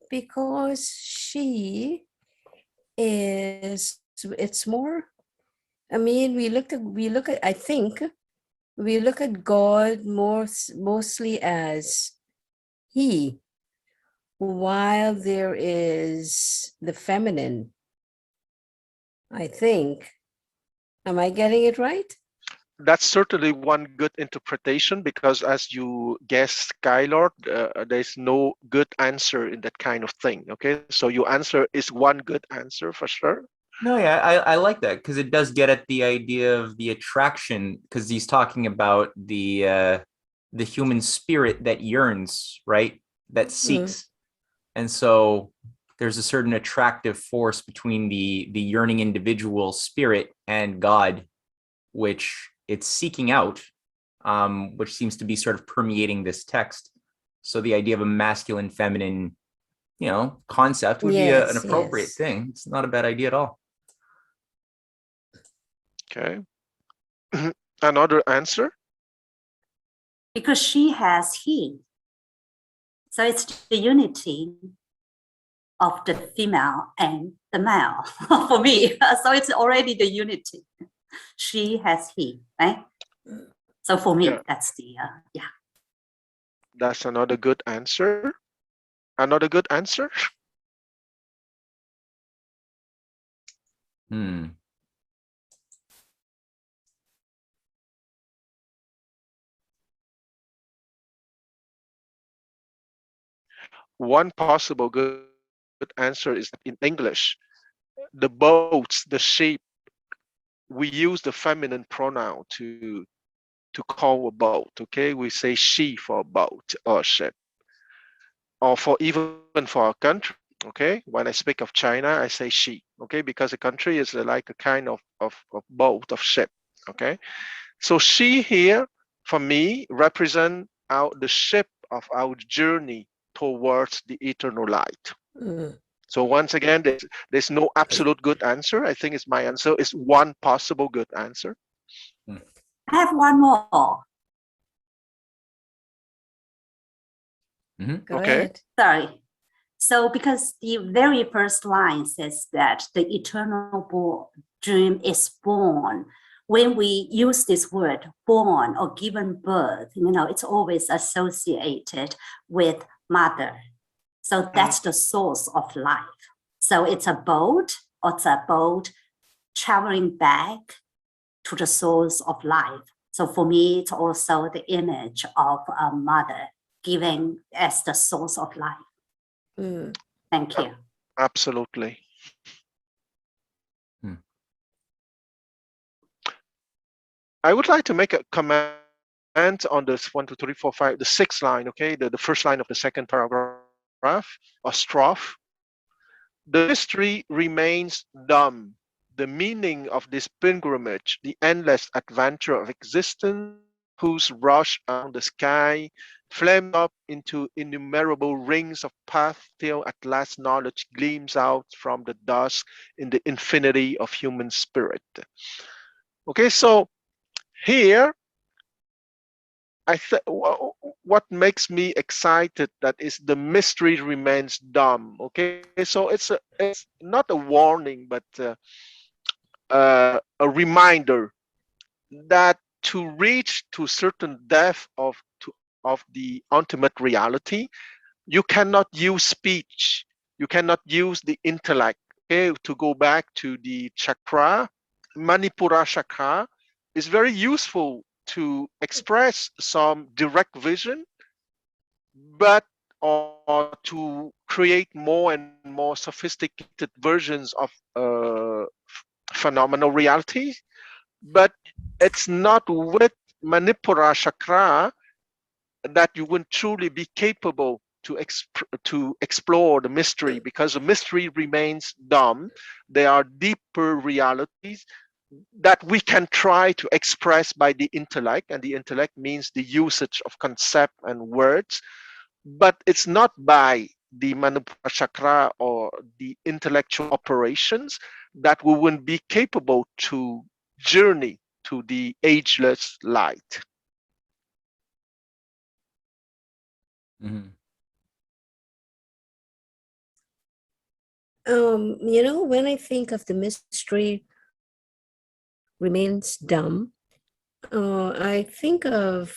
Because she is. It's more. I mean, we look at. I think we look at God mostly as he, while there is the feminine. I think. Am I getting it right? That's certainly one good interpretation, because as you guessed, Skylord, there's no good answer in that kind of thing. Okay, so your answer is one good answer for sure. No, yeah, I like that, because it does get at the idea of the attraction, because he's talking about the human spirit that yearns, right? That seeks. And so there's a certain attractive force between the yearning individual spirit and God, which it's seeking out, which seems to be sort of permeating this text. So the idea of a masculine, feminine, concept would be an Yes, appropriate yes. thing. It's not a bad idea at all. Okay. Another answer? Because she has he. So it's the unity of the female and the male for me. So it's already the unity. She has he, right? So for me, Yeah. that's the, yeah. That's another good answer. Another good answer? Hmm. One possible good answer is in English, the boats, the ship, we use the feminine pronoun to call a boat, okay? We say she for a boat or ship. Or for even for a country, okay? When I speak of China, I say she, okay? Because a country is like a kind of boat, of ship, okay? So she here, for me, represent the ship of our journey towards the eternal light. Mm. So once again, there's no absolute good answer. I think it's my answer is one possible good answer. I have one more. Go Okay. ahead. Sorry. So because the very first line says that the eternal dream is born. When we use this word born or given birth, it's always associated with mother. So that's the source of life. So it's a boat, or it's a boat traveling back to the source of life. So for me, it's also the image of a mother giving as the source of life. Mm. Thank you. Absolutely. I would like to make a comment on this 1, 2, 3, 4, 5, the sixth line, okay? The first line of the second paragraph or strophe. The mystery remains dumb. The meaning of this pilgrimage, the endless adventure of existence, whose rush around the sky, flamed up into innumerable rings of path till at last knowledge gleams out from the dusk in the infinity of human spirit. Okay, so here, what makes me excited that is the mystery remains dumb. Okay, so it's not a warning, but a reminder that to reach to certain depth of the ultimate reality, you cannot use speech, you cannot use the intellect. Okay, to go back to the chakra, Manipura chakra is very useful to express some direct vision, but or to create more and more sophisticated versions of phenomenal reality. But it's not with Manipura chakra that you will truly be capable to explore the mystery, because the mystery remains dumb. There are deeper realities that we can try to express by the intellect, and the intellect means the usage of concept and words, but it's not by the Manipura chakra or the intellectual operations that we will be capable to journey to the ageless light. Mm-hmm. When I think of the mystery remains dumb, I think of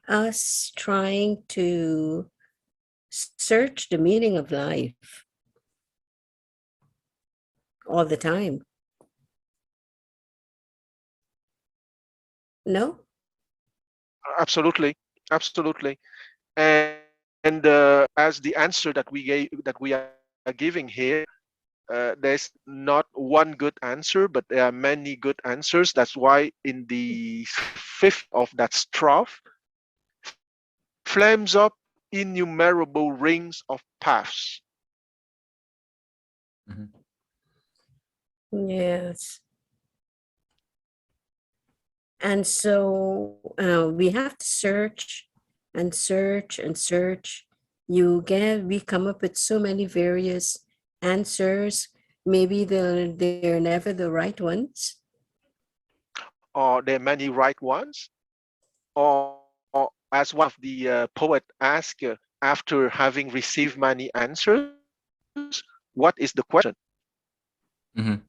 us trying to search the meaning of life all the time. No? Absolutely, absolutely. And as the answer that we are giving here, there's not one good answer, but there are many good answers. That's why in the fifth of that strophe, flames up innumerable rings of paths. Mm-hmm. Yes. And so we have to search and search, we come up with so many various answers. Maybe they're never the right ones. Or there are many right ones, or as one of the poet asked, after having received many answers, what is the question? Mhm.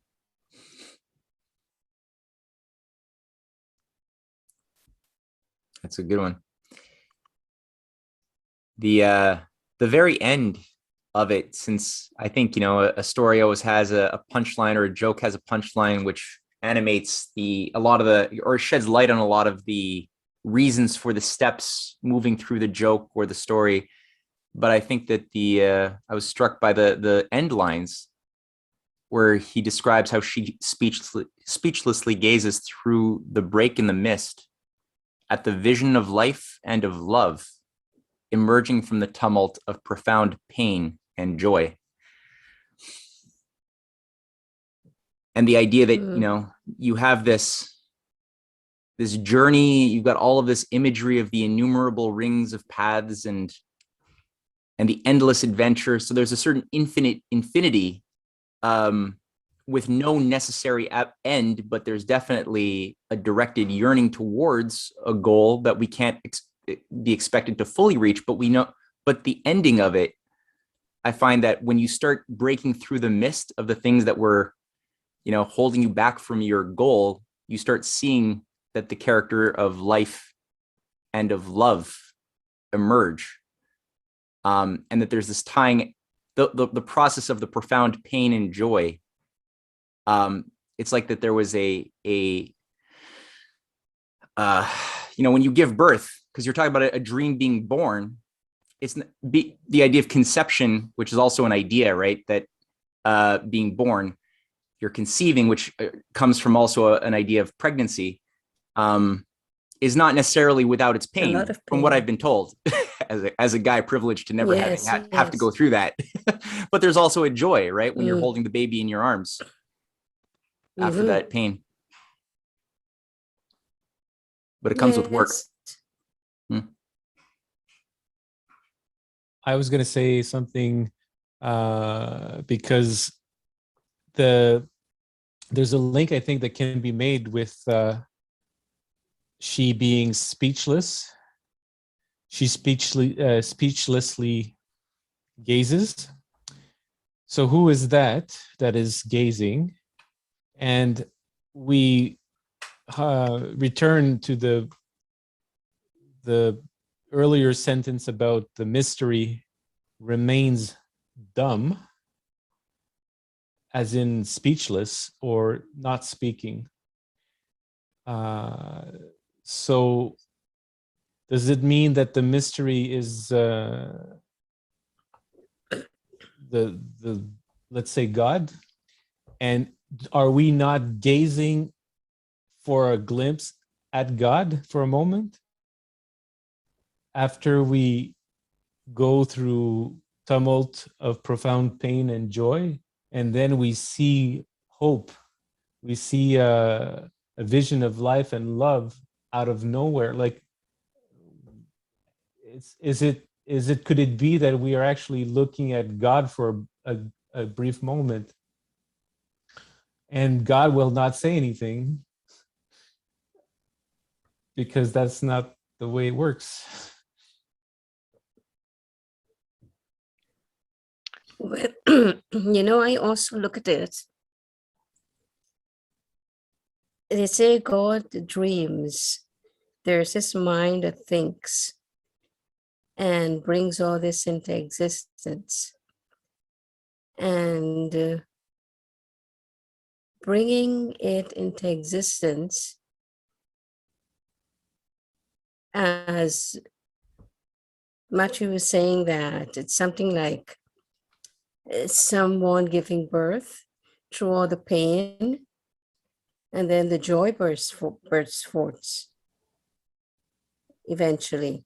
That's a good one. The very end of it, since I think, you know, a story always has a punchline, or a joke has a punchline, which animates a lot of the, or sheds light on a lot of the reasons for the steps moving through the joke or the story. But I think that I was struck by the end lines, where he describes how she speechlessly gazes through the break in the mist at the vision of life and of love, emerging from the tumult of profound pain and joy. And the idea that, you know, you have this journey, you've got all of this imagery of the innumerable rings of paths and the endless adventure. So there's a certain infinity with no necessary end, but there's definitely a directed yearning towards a goal that we can't be expected to fully reach, but we know, but the ending of it, I find that when you start breaking through the mist of the things that were, you know, holding you back from your goal, you start seeing that the character of life and of love emerge. And that there's this tying, the process of the profound pain and joy. It's like that there was you know, when you give birth, because you're talking about a dream being born, it's the idea of conception, which is also an idea, right? That being born, you're conceiving, which comes from also an idea of pregnancy, is not necessarily without its pain, from what I've been told, as a guy privileged to never have to go through that. But there's also a joy, right? When you're holding the baby in your arms after that pain. But it comes with work. I was going to say something because there's a link, I think, that can be made with she being speechless. She speechlessly gazes. So who is that is gazing? And we return to the earlier sentence about the mystery remains dumb, as in speechless or not speaking. So does it mean that the mystery is the let's say God? And are we not gazing for a glimpse at God for a moment after we go through tumult of profound pain and joy, and then we see hope, we see a vision of life and love out of nowhere? Like, could it be that we are actually looking at God for a brief moment, and God will not say anything because that's not the way it works? Well, you know, I also look at it. They say God dreams. There's this mind that thinks and brings all this into existence. And bringing it into existence, as Matthew was saying, that it's something like someone giving birth through all the pain, and then the joy bursts forth eventually.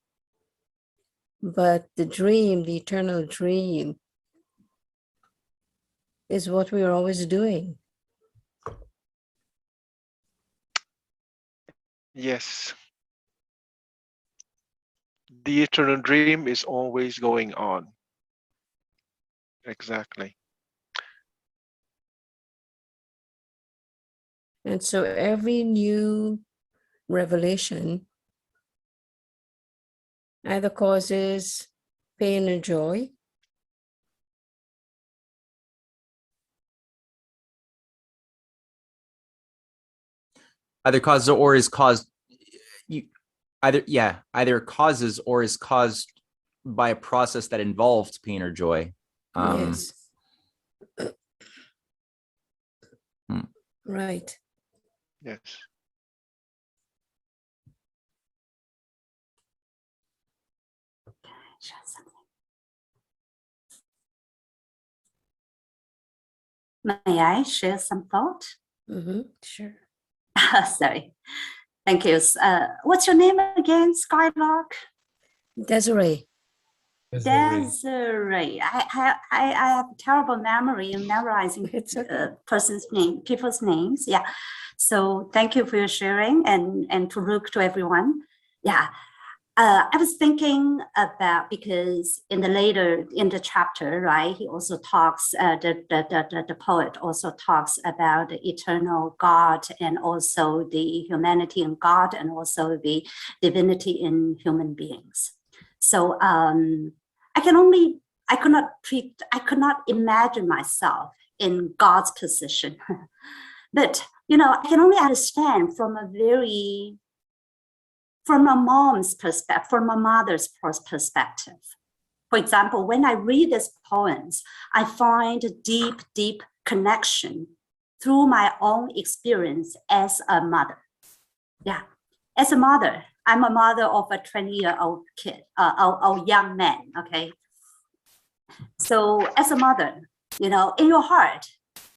But the dream, the eternal dream, is what we are always doing. Yes. the eternal dream is always going on. Exactly. And so every new revelation either causes pain and joy, Either causes or is caused. Either causes or is caused by a process that involved pain or joy. yes. Hmm. Right. Yes. May I share some thought? Sure. Sorry. Thank you. What's your name again, Skylark? Desiree. Desiree. I have a terrible memory in memorizing It's okay. people's names. Yeah. So thank you for your sharing, and to look to everyone. Yeah. I was thinking about, because in the chapter, right, he also talks, the poet also talks about the eternal God, and also the humanity in God, and also the divinity in human beings. So I could not imagine myself in God's position. But I can only understand from a mom's perspective, from a mother's perspective. For example, when I read these poems, I find a deep, deep connection through my own experience as a mother. Yeah, as a mother, I'm a mother of a 20-year-old kid, a young man, okay? So as a mother, in your heart,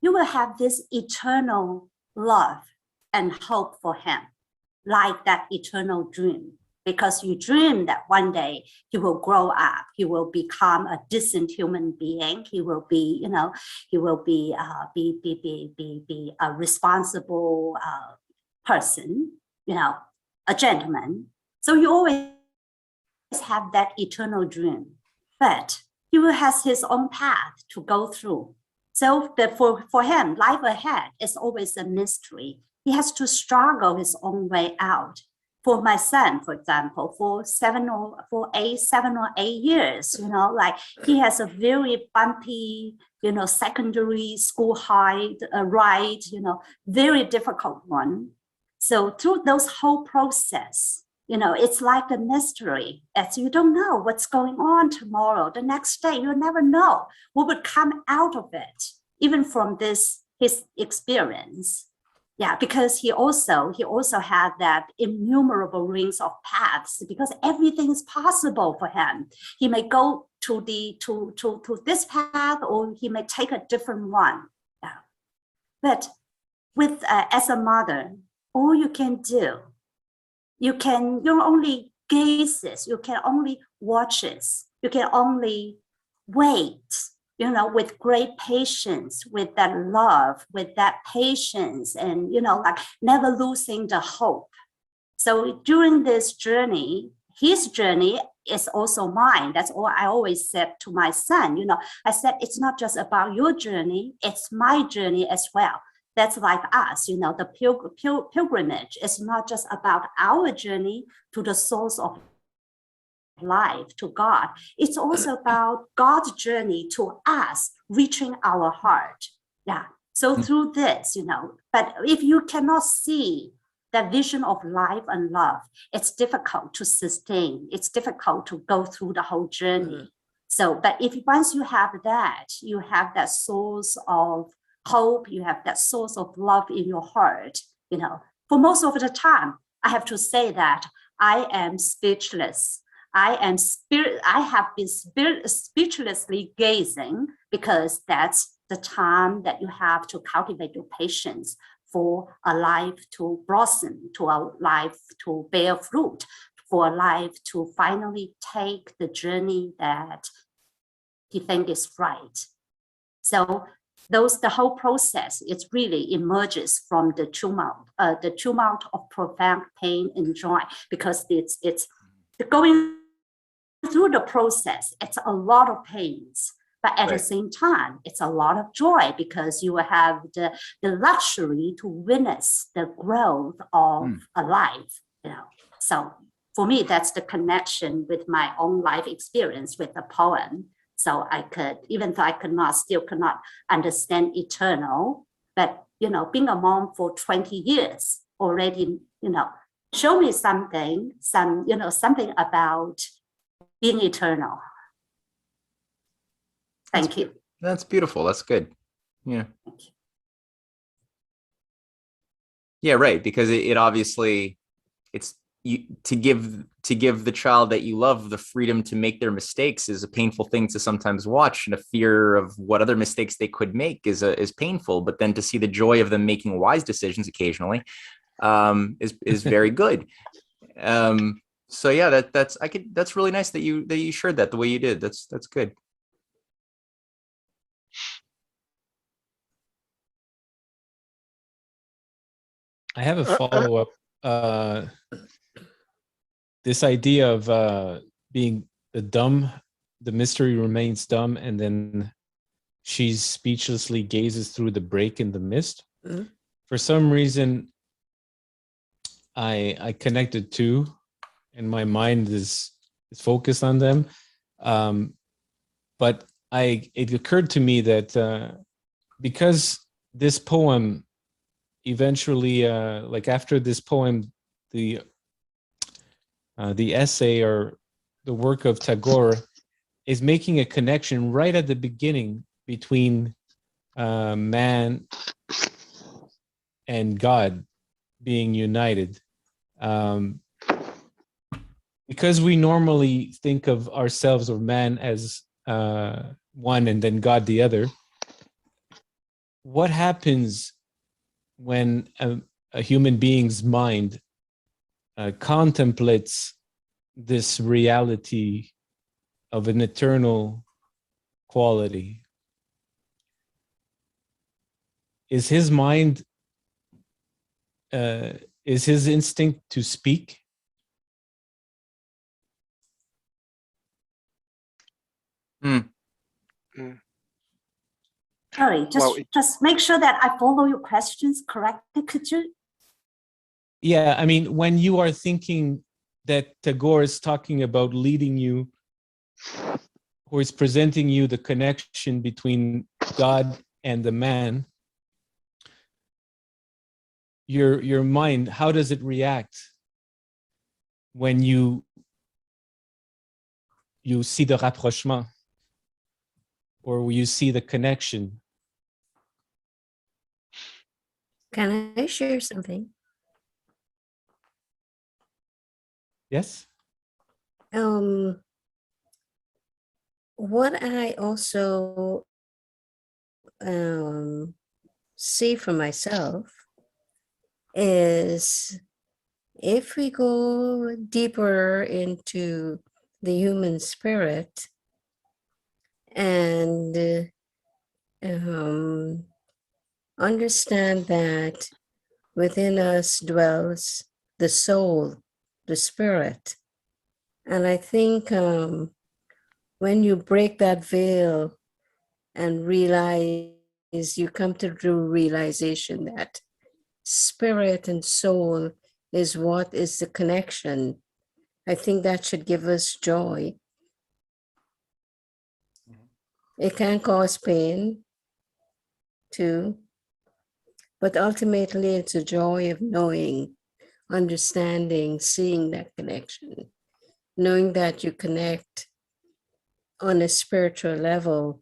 you will have this eternal love and hope for him, like that eternal dream, because you dream that one day he will grow up, he will become a decent human being, he will be, be a responsible person, a gentleman. So you always have that eternal dream, but he will have his own path to go through. So for him, life ahead is always a mystery. He has to struggle his own way out. For my son, for example, for 7 or 8 years, like he has a very bumpy, secondary school ride, very difficult one. So through those whole process, it's like a mystery, as you don't know what's going on tomorrow, the next day, you'll never know what would come out of it, even from his experience. Yeah, because he also had that innumerable rings of paths, because everything is possible for him. He may go to this path, or he may take a different one. Yeah. But with as a mother, all you can do, you only gazes, you can only watches, you can only wait, with great patience, with that love, with that patience, and, like never losing the hope. So during this journey, his journey is also mine. That's all I always said to my son. I said, it's not just about your journey, it's my journey as well. That's like us, the pilgrimage is not just about our journey to the source of life, to God. It's also about God's journey to us, reaching our heart. Yeah. So through this, but if you cannot see that vision of life and love, it's difficult to sustain. It's difficult to go through the whole journey. So, but if once you have that source of hope, you have that source of love in your heart, for most of the time, I have to say that I am speechless. I have been speechlessly gazing, because that's the time that you have to cultivate your patience for a life to blossom, to a life to bear fruit, for a life to finally take the journey that you think is right. So the whole process, it really emerges from the tumult of profound pain and joy, because it's going through the process, it's a lot of pains. But at the same time, it's a lot of joy because you will have the luxury to witness the growth of a life, you know. So for me, that's the connection with my own life experience with the poem. So I could, even though I still could not understand eternal, but, you know, being a mom for 20 years already, you know, show me something about being eternal. Thank you. That's beautiful. That's good. Yeah. Yeah, right. Because it obviously, it's to give the child that you love the freedom to make their mistakes is a painful thing to sometimes watch, and a fear of what other mistakes they could make is painful. But then to see the joy of them making wise decisions occasionally is very good. So yeah, that's really nice that you shared that the way you did. That's good. I have a follow-up. This idea of being the mystery remains dumb, and then she speechlessly gazes through the break in the mist. Mhm. For some reason, I connected two, and my mind is focused on them. But it occurred to me that because this poem eventually, like after this poem, the essay or the work of Tagore is making a connection right at the beginning between man and God being united. Because we normally think of ourselves or man as one and then God the other, what happens when a human being's mind contemplates this reality of an eternal quality? Is his mind, is his instinct to speak? Sorry, Well, just make sure that I follow your questions correctly. Could you? Yeah, I mean, when you are thinking that Tagore is talking about leading you, or is presenting you the connection between God and the man, your mind, how does it react when you see the rapprochement, or you see the connection? Can I share something? Yes? What I also see for myself is if we go deeper into the human spirit and understand that within us dwells the soul, the spirit. And I think when you break that veil and realize, you come to the realization that spirit and soul is what is the connection. I think that should give us joy. It can cause pain too, but ultimately it's a joy of knowing, understanding, seeing that connection, knowing that you connect on a spiritual level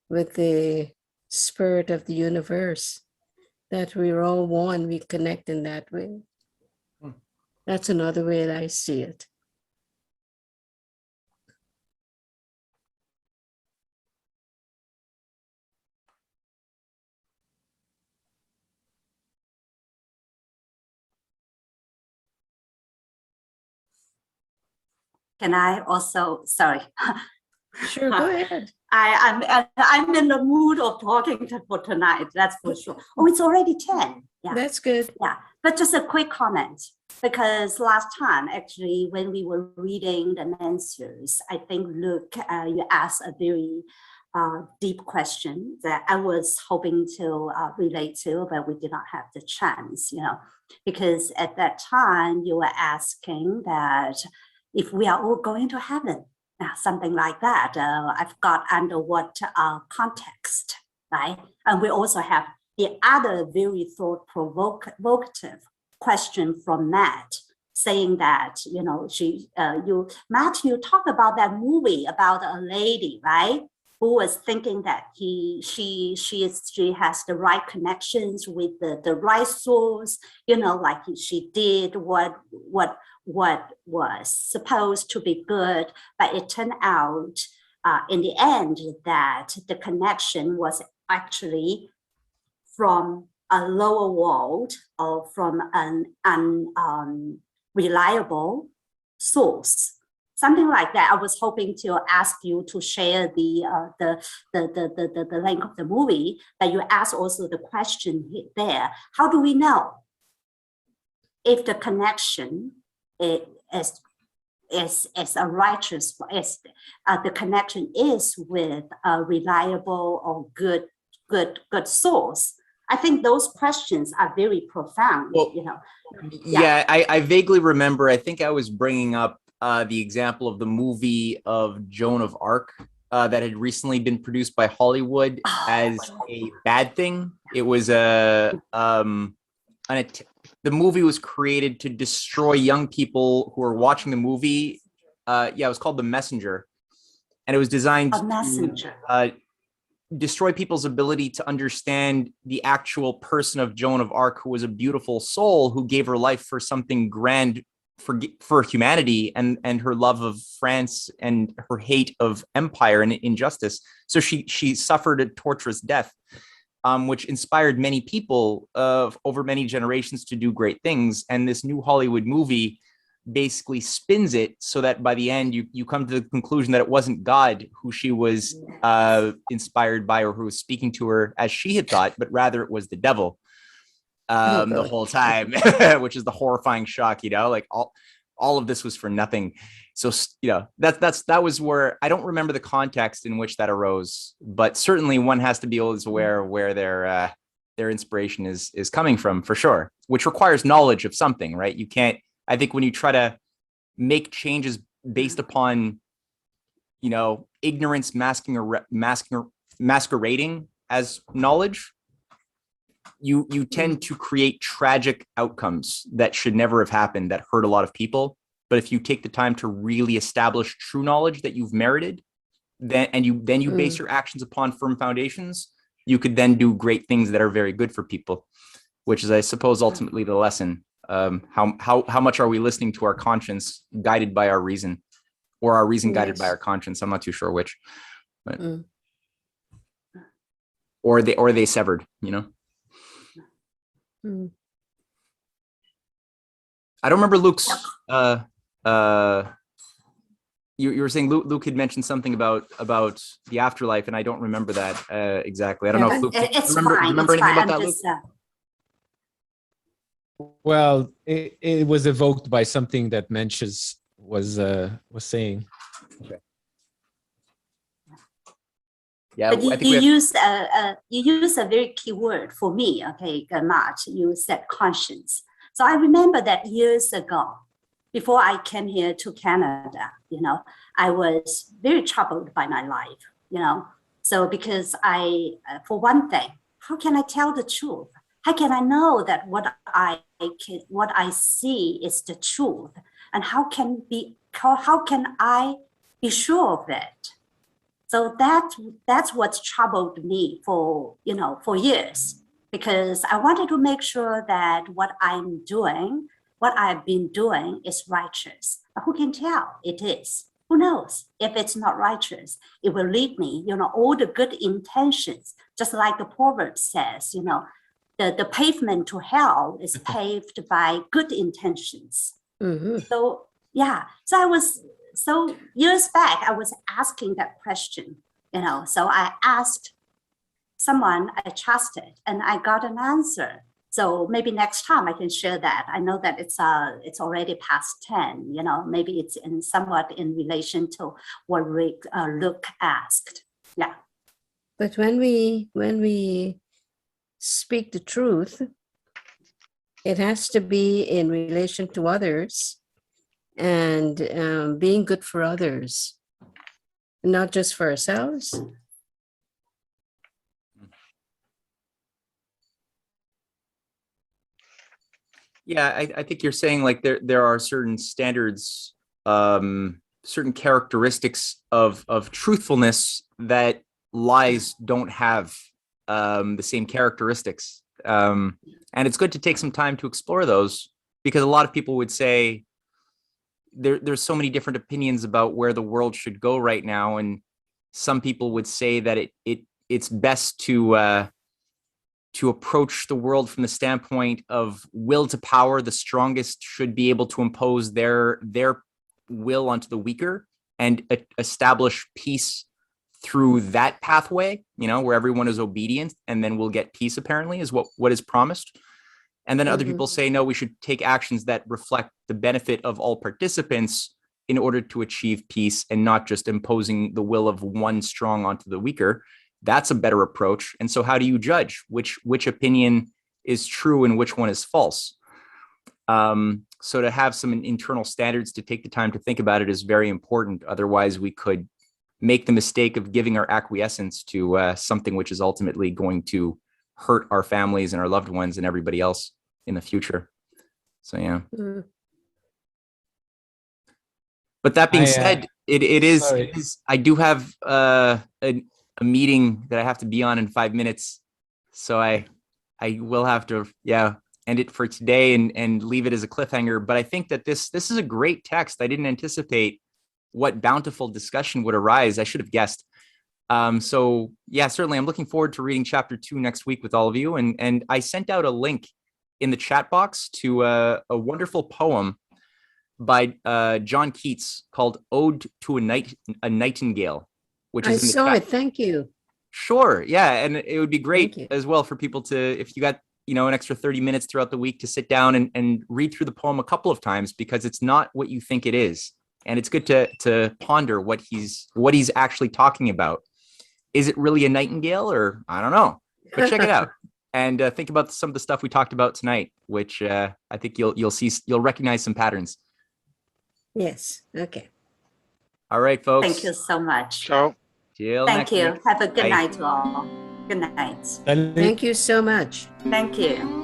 with the spirit of the universe, that we're all one, we connect in that way. That's another way that I see it. Can I also, sorry. Sure, go ahead. I'm in the mood of talking for tonight, that's for sure. Oh, it's already 10. Yeah. That's good. Yeah. But just a quick comment, because last time, actually, when we were reading the Mencius, I think, Luke, you asked a very deep question that I was hoping to relate to, but we did not have the chance, because at that time you were asking that if we are all going to heaven, something like that. I forgot under what context, right? And we also have the other very thought-provocative question from Matt, saying that, Matt, you talk about that movie about a lady, right? Who was thinking that she has the right connections with the right source, like she did what was supposed to be good, but it turned out in the end that the connection was actually from a lower world or from an unreliable source. Something like that. I was hoping to ask you to share the link of the movie, but you asked also the question there. How do we know if the connection is a righteous, the connection is with a reliable or good source? I think those questions are very profound. Well, yeah, I vaguely remember. I think I was bringing up the example of the movie of Joan of Arc that had recently been produced by Hollywood as a bad thing. It was the movie was created to destroy young people who were watching the movie. It was called The Messenger, and it was designed to destroy people's ability to understand the actual person of Joan of Arc, who was a beautiful soul who gave her life for something grand for humanity, and her love of France and her hate of empire and injustice. So she suffered a torturous death, which inspired many people over many generations to do great things. And this new Hollywood movie basically spins it so that by the end you come to the conclusion that it wasn't God who she was inspired by or who was speaking to her as she had thought, but rather it was the devil the whole time, which is the horrifying shock, like all of this was for nothing. So, that was where I don't remember the context in which that arose, but certainly one has to be always aware of where their inspiration is coming from, for sure, which requires knowledge of something, right? You can't, I think when you try to make changes based upon, ignorance masquerading as knowledge, you tend to create tragic outcomes that should never have happened, that hurt a lot of people. But if you take the time to really establish true knowledge that you've merited, then you base your actions upon firm foundations, you could then do great things that are very good for people, which is, I suppose, ultimately the lesson. How much are we listening to our conscience guided by our reason, or our reason guided by our conscience? I'm not too sure which, but or they severed, I don't remember Luke's you were saying Luke had mentioned something about the afterlife, and I don't remember that exactly. I don't know if Luke remember anything about that, Luke? Well, it was evoked by something that Mencius was saying. Okay. Yeah, but you use a very key word for me, okay, Matt. You said conscience. So I remember that years ago, before I came here to Canada, I was very troubled by my life, So because for one thing, how can I tell the truth? How can I know that what I see is the truth? And how can I be sure of it? So that's what's troubled me for years, because I wanted to make sure that what I've been doing is righteous. But who can tell it is? Who knows? If it's not righteous, it will lead me, all the good intentions, just like the proverb says, the pavement to hell is paved by good intentions. Mm-hmm. So years back, I was asking that question, so I asked someone I trusted and I got an answer. So maybe next time I can share that. I know that it's already past 10, you know, maybe it's somewhat in relation to what Rick Luke asked. Yeah. But when we speak the truth, it has to be in relation to others and being good for others, not just for ourselves. Yeah, I think you're saying like there are certain standards, certain characteristics of truthfulness that lies don't have the same characteristics. And it's good to take some time to explore those, because a lot of people would say there's so many different opinions about where the world should go right now, and some people would say that it's best to approach the world from the standpoint of will to power. The strongest should be able to impose their will onto the weaker and establish peace through that pathway, you know, where everyone is obedient, and then we'll get peace, apparently, is what is promised. And then other people say, no, we should take actions that reflect the benefit of all participants in order to achieve peace, and not just imposing the will of one strong onto the weaker. That's a better approach. And so how do you judge which opinion is true and which one is false? So to have some internal standards to take the time to think about it is very important. Otherwise, we could make the mistake of giving our acquiescence to something which is ultimately going to hurt our families and our loved ones and everybody else in the future. So, yeah. But that being said, it is, I do have a meeting that I have to be on in 5 minutes. So I will have to, end it for today and leave it as a cliffhanger. But I think that this is a great text. I didn't anticipate what bountiful discussion would arise. I should have guessed. So yeah, certainly I'm looking forward to reading chapter 2 next week with all of you. And I sent out a link in the chat box to a wonderful poem by John Keats called Ode to a Nightingale, which is I saw it. Thank you. Sure. Yeah. And it would be great as well for people to, if you got, you know, an extra 30 minutes throughout the week, to sit down and read through the poem a couple of times, because it's not what you think it is. And it's good to ponder what he's actually talking about. Is it really a nightingale, or I don't know, but check it out and think about some of the stuff we talked about tonight, which I think you'll recognize some patterns. Yes. Okay. All right, folks. Thank you so much. Ciao. Till Thank next you. week. Have a good Bye. night to all. Good night. Thank you so much. Thank you.